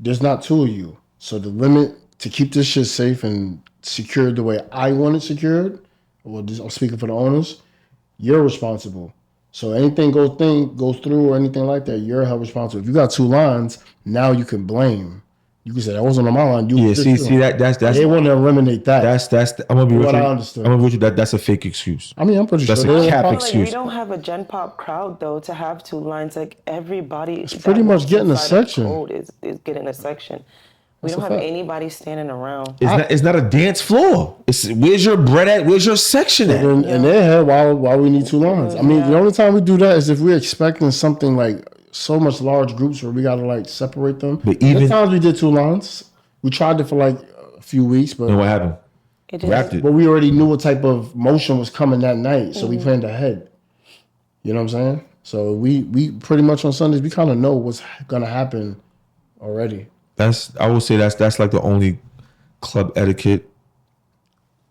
there's not two of you. So the limit to keep this shit safe and secured the way I want it secured, I'm speaking for the owners, you're responsible. So anything goes through or anything like that, you're held responsible. If you got two lines, now you can blame. You can say that wasn't on my line. See that's they want to eliminate that. That's I'm gonna be with you. I understand. I'm gonna be with you. That's a fake excuse. I mean, I'm pretty That's sure a cap Like, excuse. we don't have a Gen Pop crowd though to have two lines. Like everybody, it's pretty much getting a section. Is getting a section. We That's don't a have fact. anybody standing around. It's not a dance floor. It's where's your bread at? Where's your section at? In their head, why we need two lines? I mean, the only time we do that is if we're expecting something like so much large groups where we gotta like separate them. But There's times we did two lines. We tried it for like a few weeks, but And what happened? It Wrapped it. but we already knew what type of motion was coming that night, so we planned ahead. You know what I'm saying? So we pretty much on Sundays we kind of know what's gonna happen already. I would say that's like the only club etiquette.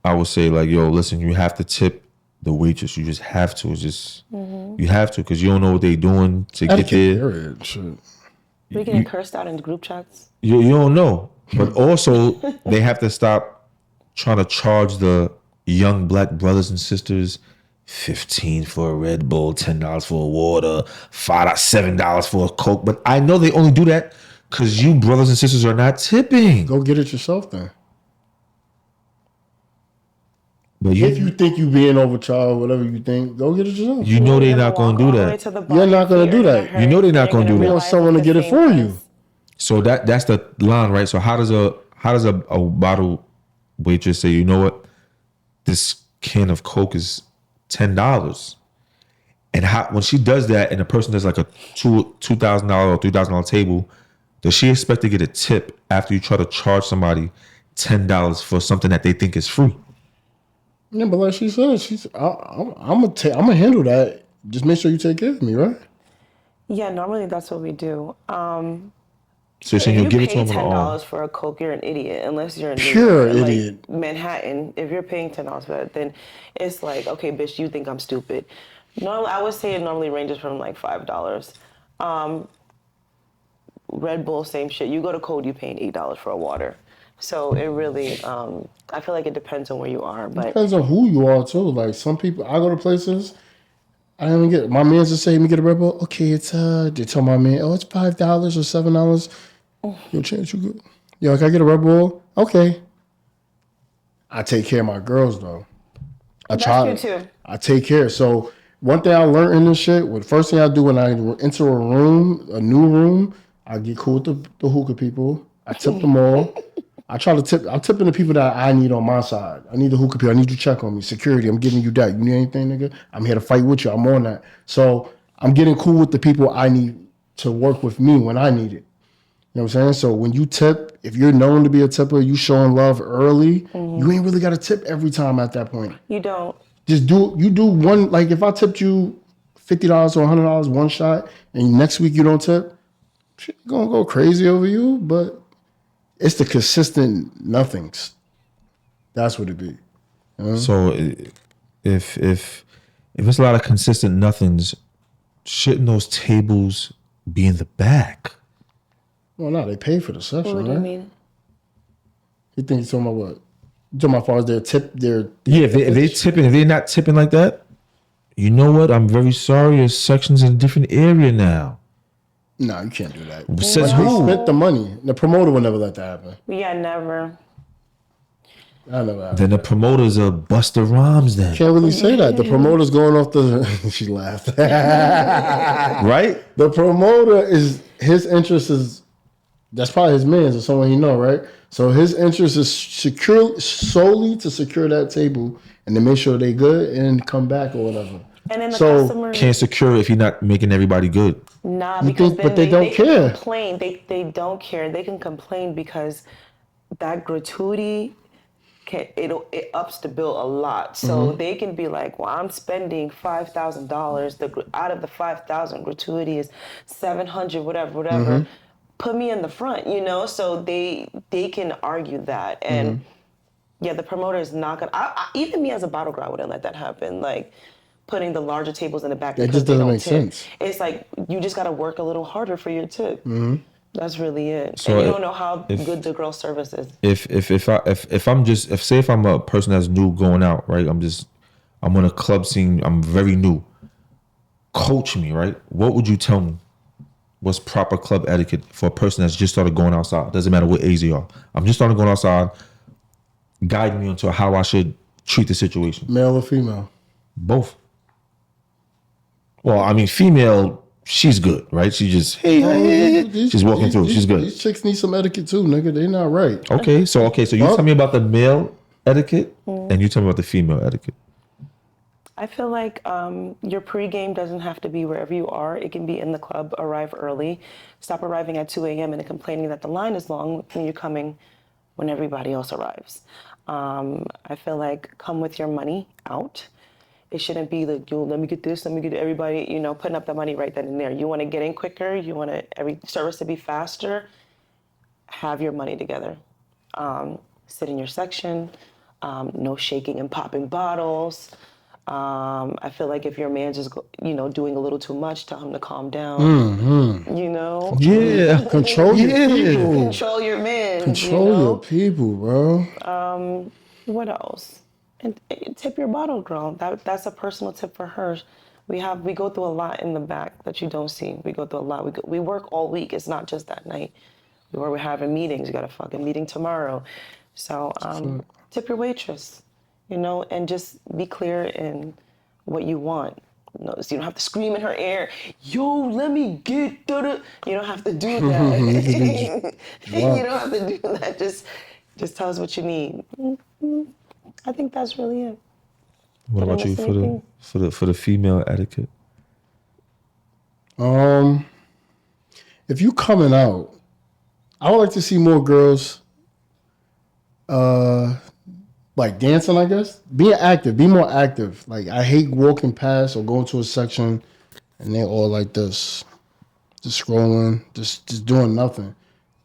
I would say like, yo, listen, you have to tip the waitress. You just have to. It's just you have to because you don't know what they're doing to get there. Period. Shit. We getting cursed out in group chats. You don't know. But also they have to stop trying to charge the young black brothers and sisters $15 for a Red Bull, $10 for a water, $7 for a Coke. But I know they only do that because you brothers and sisters are not tipping. Go get it yourself then. But If you think you being overcharged, whatever you think, go get it yourself. you know they're not going to do that. You're not gonna do that. You know they're not gonna do that. You want someone to get it for you. So that's the line, right? So how does a bottle waitress say, you know what, this can of Coke is $10, and when she does that, and the person does like a $2,000 or $3,000 table, does she expect to get a tip after you try to charge somebody $10 for something that they think is free? Yeah, but like she said, I'm gonna handle that. Just make sure you take care of me, right? Yeah, normally that's what we do. So you're saying If you'll you give it to pay him on the arm. $10 for a Coke, you're an idiot. Unless you're in New Pure York, like idiot. Manhattan. If you're paying $10 for that, then it's like, okay, bitch, you think I'm stupid. Normally, I would say it normally ranges from like $5. Red Bull, same shit. You go to Code, you paying $8 for a water. So it really, I feel like it depends on where you are. But Depends on who you are too. Like some people, I go to places. I don't even get my man's just saying me get a Red Bull. Okay, it's they tell my man, oh, it's $5 or $7. Yo, chance you good? Yo, can I get a Red Bull? Okay. I take care of my girls though. I that's try. true too. I take care. So one thing I learned in this shit, the first thing I do when I enter a room, a new room, I get cool with the hookah people. I tip them all. I try to tip. I'm tipping the people that I need on my side. I need the hookah people. I need you to check on me. Security. I'm giving you that. You need anything, nigga? I'm here to fight with you. I'm on that. So I'm getting cool with the people I need to work with me when I need it. You know what I'm saying? So when you tip, if you're known to be a tipper, you showing love early, you ain't really got to tip every time at that point. You don't. Just do one, like if I tipped you $50 or $100 one shot and next week you don't tip, shit gonna go crazy over you, but it's the consistent nothings. That's what it be. So if it's a lot of consistent nothings, shouldn't those tables be in the back? Well, no, they pay for the session, What do right? you mean? You think you're talking about what? You talking about as far as their tip, their Yeah, if they're not tipping like that, you know what? I'm very sorry. Your section's in a different area now. No, you can't do that. Says They who? spent the money. The promoter would never let that happen. Yeah, never. I never happen. Then the promoters are Busta Rhymes then. Can't really say that. The promoter's going off the. She laughed. Right? The promoter is his interest is. That's probably his man's or someone he know, right? So his interest is solely to secure that table and to make sure they good and come back or whatever. And then the So, customer Can't secure if you're not making everybody good. Nah, You because think- then but they don't can care. complain. They don't care. They can complain because that gratuity it ups the bill a lot. So they can be like, well, I'm spending $5,000. Out of the 5,000, gratuity is 700, whatever. Put me in the front, you know. So they can argue that, and yeah, the promoter is not gonna. Even me as a bottle girl, I wouldn't let that happen. Like putting the larger tables in the back That because just they doesn't don't make tip. sense. It's like you just got to work a little harder for your tip. That's really it. So And you don't know how good the girl service is. If I'm a person that's new going out, right? I'm on a club scene. I'm very new. Coach me, right? What would you tell me? What's proper club etiquette for a person that's just started going outside? Doesn't matter what age you are. I'm just starting going outside. Guide me into how I should treat the situation. male or female? Both. Well, I mean, female, she's good, right? She just she's walking through. She's good. These chicks need some etiquette too, nigga. They not right. Okay, so you tell me about the male etiquette, and you tell me about the female etiquette. I feel like your pregame doesn't have to be wherever you are. It can be in the club. Arrive early. Stop arriving at 2 a.m. and complaining that the line is long when you're coming when everybody else arrives. I feel like come with your money out. It shouldn't be like, yo, let me get this, let me get everybody, you know, putting up the money right then and there. You want to get in quicker. You want every service to be faster. Have your money together. Sit in your section. No shaking and popping bottles. I feel like if your man's just, doing a little too much, tell him to calm down. You know? Yeah, Control your people. Control your man. Control your people, bro. What else? And tip your bottle girl. That's a personal tip for her. We go through a lot in the back that you don't see. We go through a lot. We work all week. It's not just that night. We're having meetings. You got a fucking meeting tomorrow. So tip your waitress, and just be clear in what you want. So you don't have to scream in her ear, yo, let me get da-da. You don't have to do that. You don't have to do that. Just tell us what you need. I think that's really it. What Did I about you miss anything? for the female etiquette? If you coming out, I would like to see more girls Like dancing, I guess. Be active. Be more active. Like I hate walking past or going to a section and they all like this, just scrolling, just doing nothing.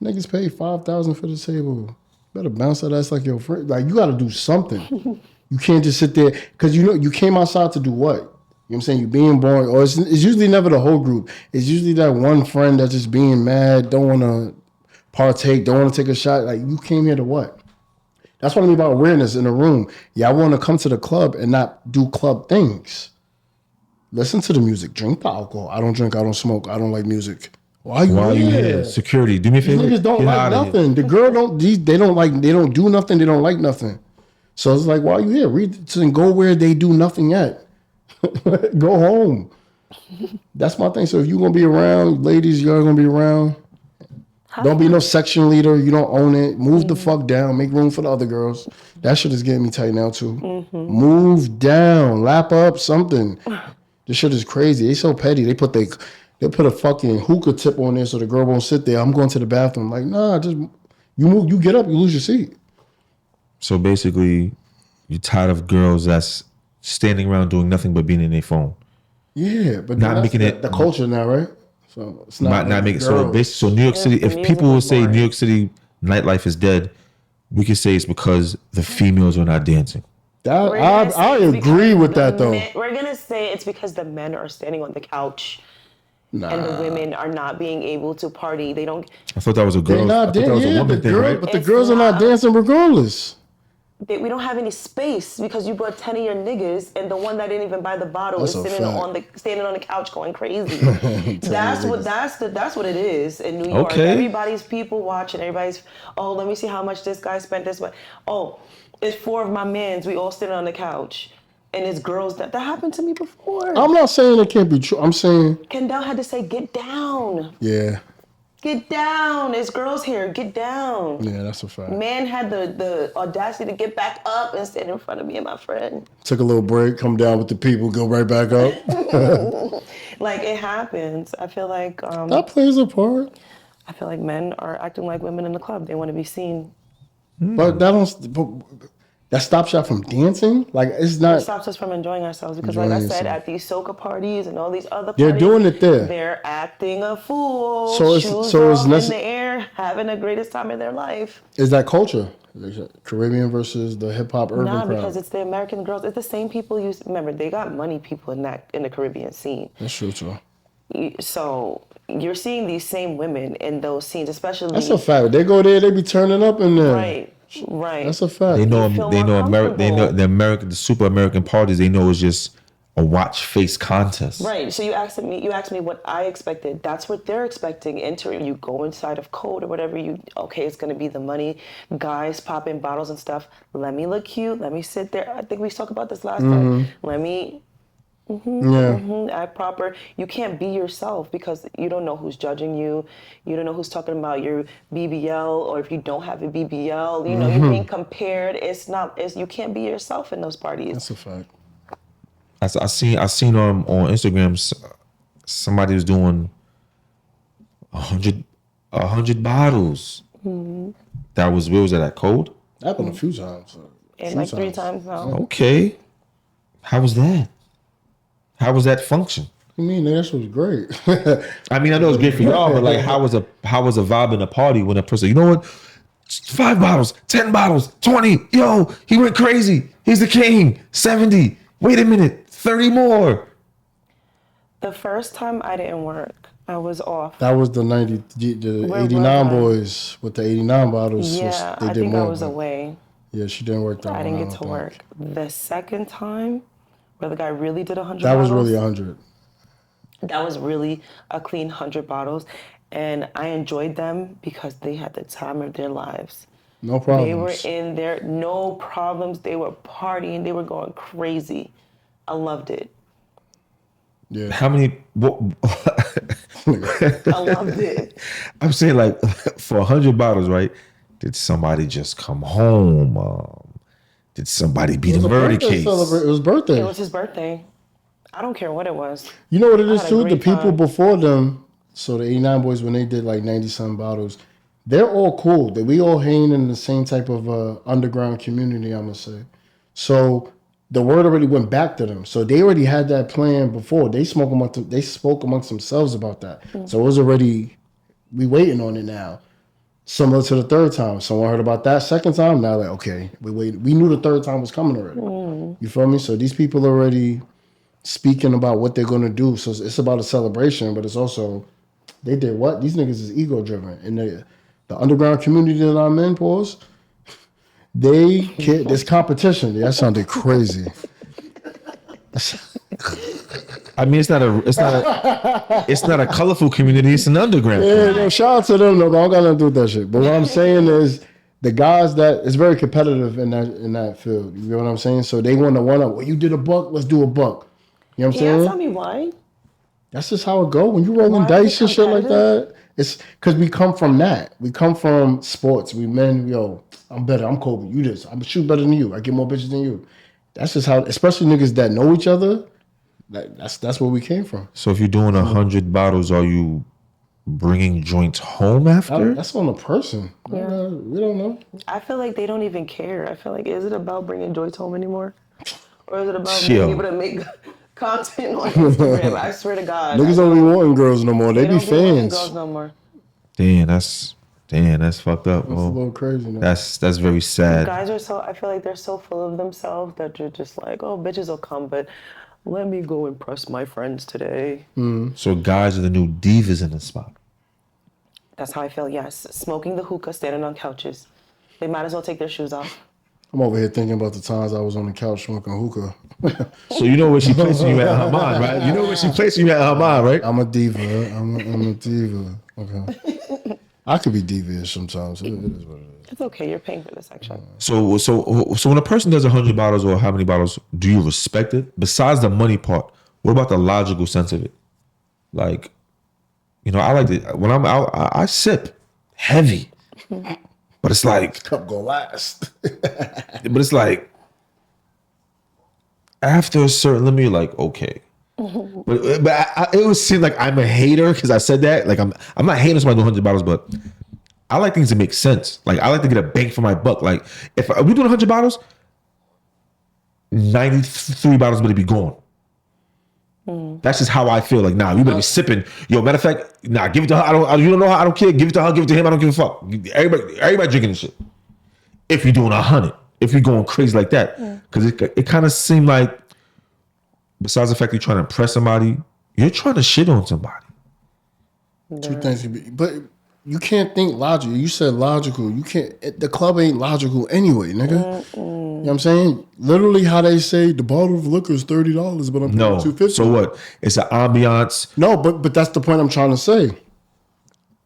Niggas pay $5,000 for the table. Better bounce that ass like your friend. Like you got to do something. You can't just sit there because you know you came outside to do what? You know what I'm saying? You being boring, or it's usually never the whole group. It's usually that one friend that's just being mad, don't want to partake, don't want to take a shot. Like you came here to what? That's what I mean about awareness in the room. Yeah, I want to come to the club and not do club things. Listen to the music, drink the alcohol. I don't drink, I don't smoke, I don't like music. Why are you here? Security, do me a favor. These niggas don't like nothing. The girl don't. They don't do nothing. They don't like nothing. So it's like, why are you here? Read and go where they do nothing at. Go home. That's my thing. So if you're gonna be around, ladies, you're gonna be around. Don't be no section leader. You don't own it. Move the fuck down. Make room for the other girls. That shit is getting me tight now too. Move down. Lap up something. This shit is crazy. They so petty. They put a fucking hookah tip on there so the girl won't sit there. I'm going to the bathroom. Like, nah, just you move. You get up. You lose your seat. So basically, you're tired of girls that's standing around doing nothing but being in their phone. Yeah, but Not making it the culture now, right? So it's not making so New York City. If people will say New York City nightlife is dead, we can say it's because the females are not dancing. I agree with that though. We're gonna say it's because the men are standing on the couch. Nah. And the women are not being able to party. They don't. I thought that was a girl. I thought that was a woman thing, right? But the girls are not dancing regardless. We don't have any space because you brought 10 of your niggas, and the one that didn't even buy the bottle is standing on the couch going crazy. That's what it is in New York. Okay. Everybody's people watching. Everybody's let me see how much this guy spent this way. Oh, it's 4 of my mans. We all standing on the couch. And it's girls that happened to me before. I'm not saying it can't be true. I'm saying Kendall had to say, "Get down." Yeah. Get down. There's girls here. Get down. Yeah, that's a fact. Man had the audacity to get back up and stand in front of me and my friend. Took a little break, come down with the people, go right back up. Like it happens. I feel like that plays a part. I feel like men are acting like women in the club. They want to be seen. But that stops y'all from dancing? Like, it's not... It stops us from enjoying ourselves because, like I said, at these soca parties and all these other they're parties... doing it there. They're acting a fool. So it's in the air, having the greatest time of their life. Is that culture? Caribbean versus the hip-hop urban crowd? Because it's the American girls. It's the same people remember, they got money people in the Caribbean scene. That's true, too. So... You're seeing these same women in those scenes, especially... That's a fact. They go there, they be turning up in there. Right. That's a fact. They know the super American parties. They know it's just a watch face contest. Right. So you asked me what I expected. That's what they're expecting. You go inside of code or whatever. It's going to be the money, guys popping bottles and stuff. Let me look cute. Let me sit there. I think we talked about this last time. Let me. Act proper. You can't be yourself because you don't know who's judging you. You don't know who's talking about your BBL, or if you don't have a BBL, you're being compared. You can't be yourself in those parties. That's a fact. I seen on Instagram somebody was doing 100 bottles. That was, where was that at? Code? Happened a few times. And like 3 times now. Okay. How was that? How was that function? I mean, that shit was great. I mean, I know it's great for y'all, but like, how was a vibe in a party when a person, you know what? 5 bottles, 10 bottles, 20. Yo, he went crazy. He's the king. 70. Wait a minute, 30 more. The first time I didn't work. I was off. That was the 89 boys with the 89 bottles. Yeah, I think I was away. Yeah, she didn't work that I didn't get to work. The second time, where the guy really did 100 that bottles. That was really 100. That was really a clean 100 bottles. And I enjoyed them because they had the time of their lives. No problems. They were in there, no problems. They were partying. They were going crazy. I loved it. Yeah. How many... I loved it. I'm saying, like, for 100 bottles, right? Did somebody just come home? Did somebody beat a murder case? It was birthday. It was his birthday. I don't care what it was. You know what it is too? The people before them, so the 89 boys, when they did like 90-some bottles, they're all cool. We all hang in the same type of underground community, I'm gonna say. So the word already went back to them. So they already had that plan before. They spoke amongst themselves about that. So it was already, we waiting on it now. Similar to the third time. Someone heard about that second time. Now like, okay, we wait. We knew the third time was coming already. You feel me? So these people already speaking about what they're gonna do. So it's about a celebration, but it's also, they did what? These niggas is ego driven. And the underground community that I'm in, pause, there's competition. That sounded crazy. I mean, it's not a colorful community. It's an underground. Yeah, no, shout out to them though. But I don't got nothing to do with that shit. But what I'm saying is, the guys that it's very competitive in that field. You know what I'm saying? So they want to well, you did a buck, let's do a buck. You know what I'm saying? Tell me why. That's just how it go. When you rolling dice and shit like that, it's because we come from that. We come from sports. We men, I'm better. I'm Kobe. You this. I'm shoot better than you. I get more bitches than you. That's just how, especially niggas that know each other. That's where we came from. So if you're doing 100 bottles, are you bringing joints home after? That's on the person. Yeah. We don't know. I feel like they don't even care. I feel like, is it about bringing joints home anymore? Or is it about being able to make content on Instagram? I swear to God. Niggas don't be wanting girls no more. They be fans. Girls no more. Damn, that's fucked up. That's a little crazy. Now. That's very sad. Guys are I feel like they're so full of themselves that you're just like, oh, bitches will come, but let me go impress my friends today. So guys are the new divas in the spot. That's how I feel, yes. Smoking the hookah, standing on couches. They might as well take their shoes off. I'm over here thinking about the times I was on the couch smoking hookah. So you know where she placing you at her mind, right? You know where she placing you at her mind, right? I'm a diva. I'm a diva. Okay. I could be devious sometimes. It is what it is. It's okay. You're paying for this, actually. So when a person does 100 bottles or how many bottles, do you respect it? Besides the money part, what about the logical sense of it? Like, I like it when I'm out. I sip heavy, but it's like cup go last. But it's like after a certain limit, you're like, okay. But it would seem like I'm a hater because I said that. Like I'm not hating somebody doing 100 bottles, but I like things to make sense. Like I like to get a bang for my buck. Like if we doing 100 bottles, 93 bottles better be gone. That's just how I feel. Like, nah, you better be sipping. Yo, matter of fact, nah, give it to her. You don't know how. I don't care. Give it to her. Give it to him. I don't give a fuck. Everybody drinking this shit. If you're doing 100, if you're going crazy like that, because it kind of seemed like, besides the fact you're trying to impress somebody, you're trying to shit on somebody. Two things can be, but you can't think logical. You said logical. You can't. The club ain't logical anyway, nigga. You know what I'm saying? Literally, how they say the bottle of liquor is $30, but I'm paying $250. So what? It's an ambiance. No, but that's the point I'm trying to say.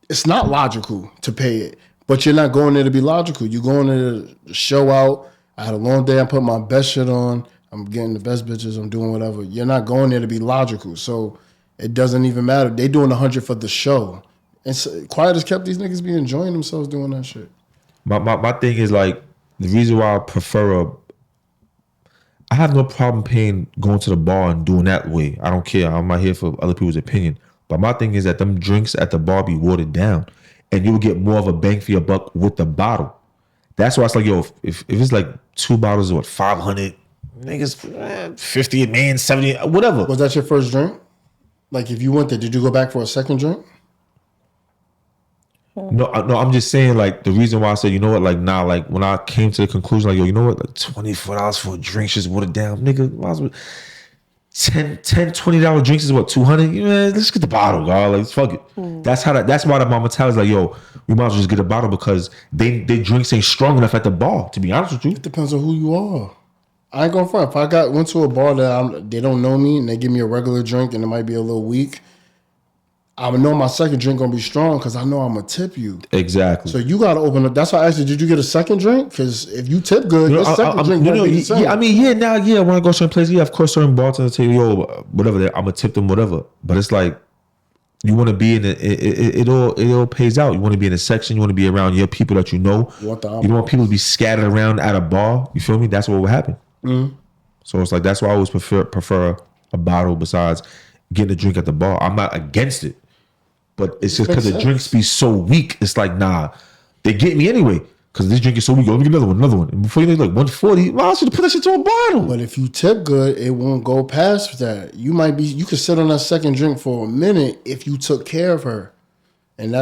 It's not logical to pay it, but you're not going there to be logical. You're going there to show out. I had a long day. I put my best shit on. I'm getting the best bitches. I'm doing whatever. You're not going there to be logical. So it doesn't even matter. They doing 100 for the show. And so, quiet as kept, these niggas be enjoying themselves doing that shit. My thing is like, the reason why I prefer I have no problem going to the bar and doing that way. I don't care. I'm not here for other people's opinion. But my thing is that them drinks at the bar be watered down. And you will get more of a bang for your buck with the bottle. That's why it's like, yo, if it's like 2 bottles of 500, niggas 50 a man, 70, whatever. Was that your first drink? Like if you went there, did you go back for a second drink? No, I'm just saying, like, the reason why I said, you know what, like, nah, like, when I came to the conclusion, like, yo, you know what, like, $24 for a drink just watered down, nigga, might as well, $20 drinks is what, 200? Yeah, let's get the bottle, y'all, like, fuck it. That's why the mama tells, like, yo, we might as well just get a bottle because they drinks ain't strong enough at the bar, to be honest with you. It depends on who you are. I ain't gonna front. If I went to a bar that they don't know me and they give me a regular drink and it might be a little weak, I know my second drink gonna be strong because I know I'm gonna tip you. Exactly. So you gotta open up. That's why I asked you, did you get a second drink? Because if you tip good, your second drink might be the same. Yeah, I mean, when I go to certain places, of course, certain bartenders tell you, yo, whatever, I'm gonna tip them, whatever. But it's like, you want to be in it all pays out. You want to be in a section. You want to be around your people that you know. You don't want people to be scattered around at a bar. You feel me? That's what would happen. So it's like, that's why I always prefer a bottle besides getting a drink at the bar. I'm not against it. But it's just because the drinks be so weak. It's like, nah, They get me anyway. Because this drink is so weak. Let me get another one. And before you know, like 140, well, I should have put that shit to a bottle. But if you tip good, it won't go past that. You could sit on that second drink for a minute if you took care of her. And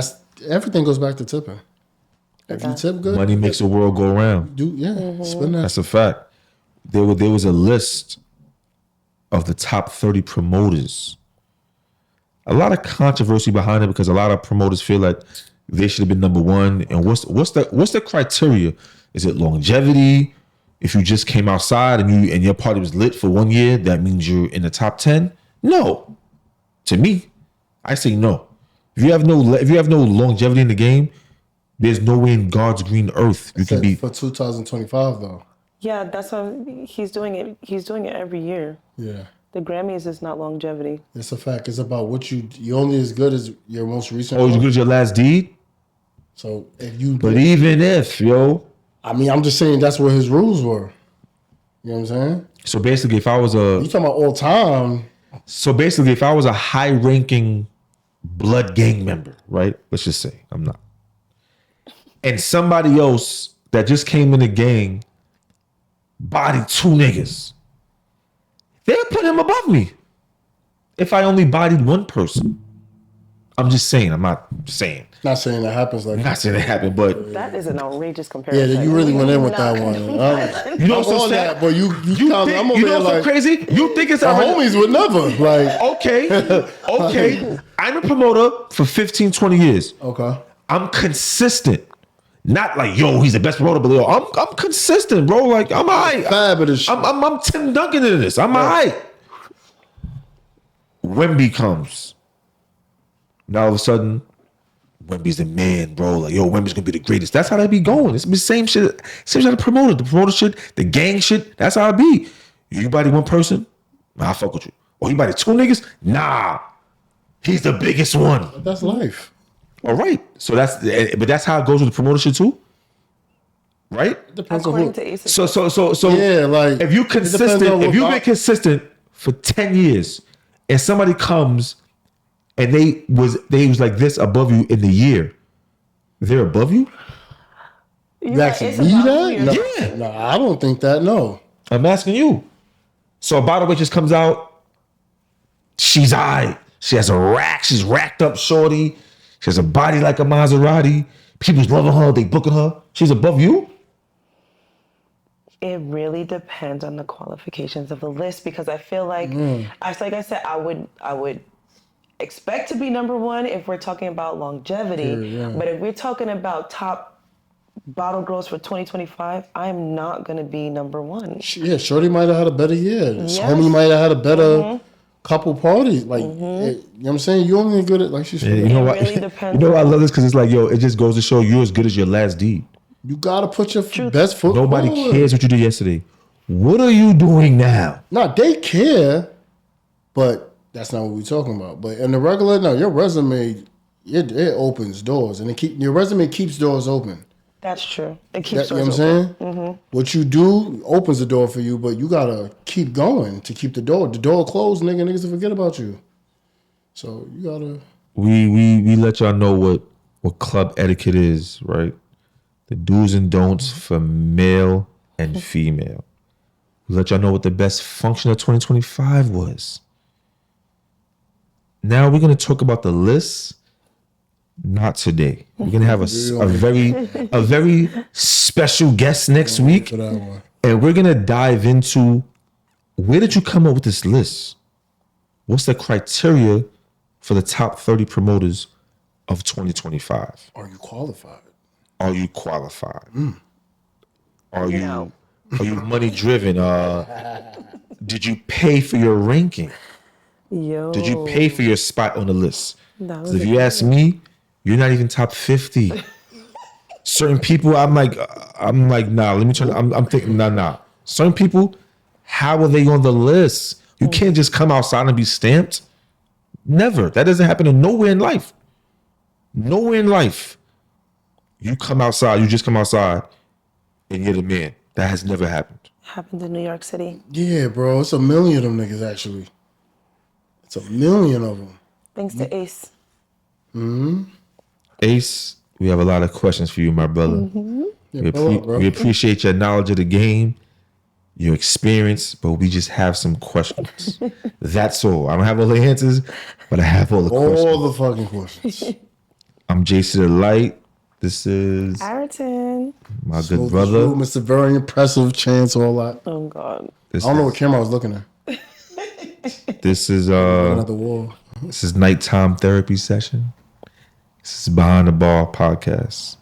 everything goes back to tipping. If you tip good, money makes the world go around. Spend that. That's a fact. There was a list of the top 30 promoters. A lot of controversy behind it because a lot of promoters feel like they should have been number one. And what's the criteria? Is it longevity? If you just came outside and your party was lit for 1 year, that means you're in the top 10? No. To me, I say no. If you have no longevity in the game, there's no way in God's green earth you can be for 2025 though. Yeah, that's what he's doing it. He's doing it every year. Yeah. The Grammys is not longevity. It's a fact. It's about what you're only as good as your most recent. Oh, as good as your last deed? So if you But even if, yo. I mean, I'm just saying that's what his rules were. You know what I'm saying? So basically if I was You talking about all time. So basically if I was a high ranking blood gang member, right? Let's just say I'm not. And somebody else that just came in the gang bodied 2 niggas. They'll put him above me if I only bodied 1 person. I'm just saying. I'm not saying. Not saying that happens like I'm not saying it happened, but That is an outrageous comparison. yeah, you really went in with that one. you know what's so on sad? that, but you I'm over you know there what's so like crazy? You think it's our homies would never like. Okay. I'm a promoter for 15, 20 years. Okay. I'm consistent. Not like, yo, he's the best promoter, but yo, I'm consistent, bro. Like, I'm all right. Fabulous. I'm Tim Duncan in this. I'm all right. Wemby comes. Now all of a sudden, Wemby's the man, bro. Like, yo, Wemby's gonna be the greatest. That's how they be going. It's the same shit. Same shit. The promoter shit, the gang shit. That's how it be. You body 1 person, I fuck with you. Or you body 2 niggas, nah. He's the biggest one. That's life. All right. So that's how it goes with the promoter shit too, right? Depends on According who. to Ace. So Yeah, like if you consistent, if you've been consistent for 10 years, and somebody comes and they was like this above you in the year, they're above you? You asking me that? No, Yeah. no, I don't think that. No. I'm asking you. So a bottle waitress comes out, she's aight. She has a rack, she's racked up shorty. She has a body like a Maserati. People's loving her, they booking her. She's above you? It really depends on the qualifications of the list because I feel like, like I said, I would expect to be number 1 if we're talking about longevity. But if we're talking about top bottle girls for 2025, I'm not gonna be number 1. Yeah, Shorty might have had a better year. Yes. Homie might have had a better couple parties. Like, you know what I'm saying? You only good at, like she's You know what? really depends You know why I love this? Because it's like, yo, it just goes to show you're as good as your last deed. You gotta put your best foot Nobody forward. cares what you did yesterday. What are you doing now? Nah, they care, but that's not what we're talking about. But in the regular, no, your resume, it opens doors, and your resume keeps doors open. That's true. It keeps You know doors what I'm open. saying? What you do opens the door for you, but you gotta keep going to keep the door. The door closed, niggas will forget about you. So you gotta. We let y'all know what club etiquette is, right? The do's and don'ts for male and female. We let y'all know what the best function of 2025 was. Now we're gonna talk about the list. Not today. We're gonna have a very special guest next week, For that one. and we're gonna dive into where did you come up with this list? What's the criteria for the top 30 promoters of 2025? Are you qualified? Are you qualified? Are you money driven? Did you pay for your ranking? Yo. Did you pay for your spot on the list? That 'Cause was if you ask me, you're not even top 50. Certain people, I'm like, nah. Let me try. I'm thinking, nah. Certain people, how are they on the list? You can't just come outside and be stamped. Never. That doesn't happen nowhere in life. Nowhere in life. You come outside. You just come outside, and you're the man. That has never happened. Happened in New York City. Yeah, bro. It's a million of them niggas, actually. It's a million of them. Thanks to Ace. Ace We have a lot of questions for you, my brother. Yeah, pull up, bro. We appreciate your knowledge of the game, your experience, but we just have some questions. That's all. I don't have all the answers, but I have all the questions. All the fucking questions. I'm Jason the Light. This is Ayrton. my So good brother. Mr. Very Impressive, Chance, all that. Oh God. I don't know what camera I was looking at. This is Looking at the wall. this is nighttime therapy session. This is Behind the Bar podcast.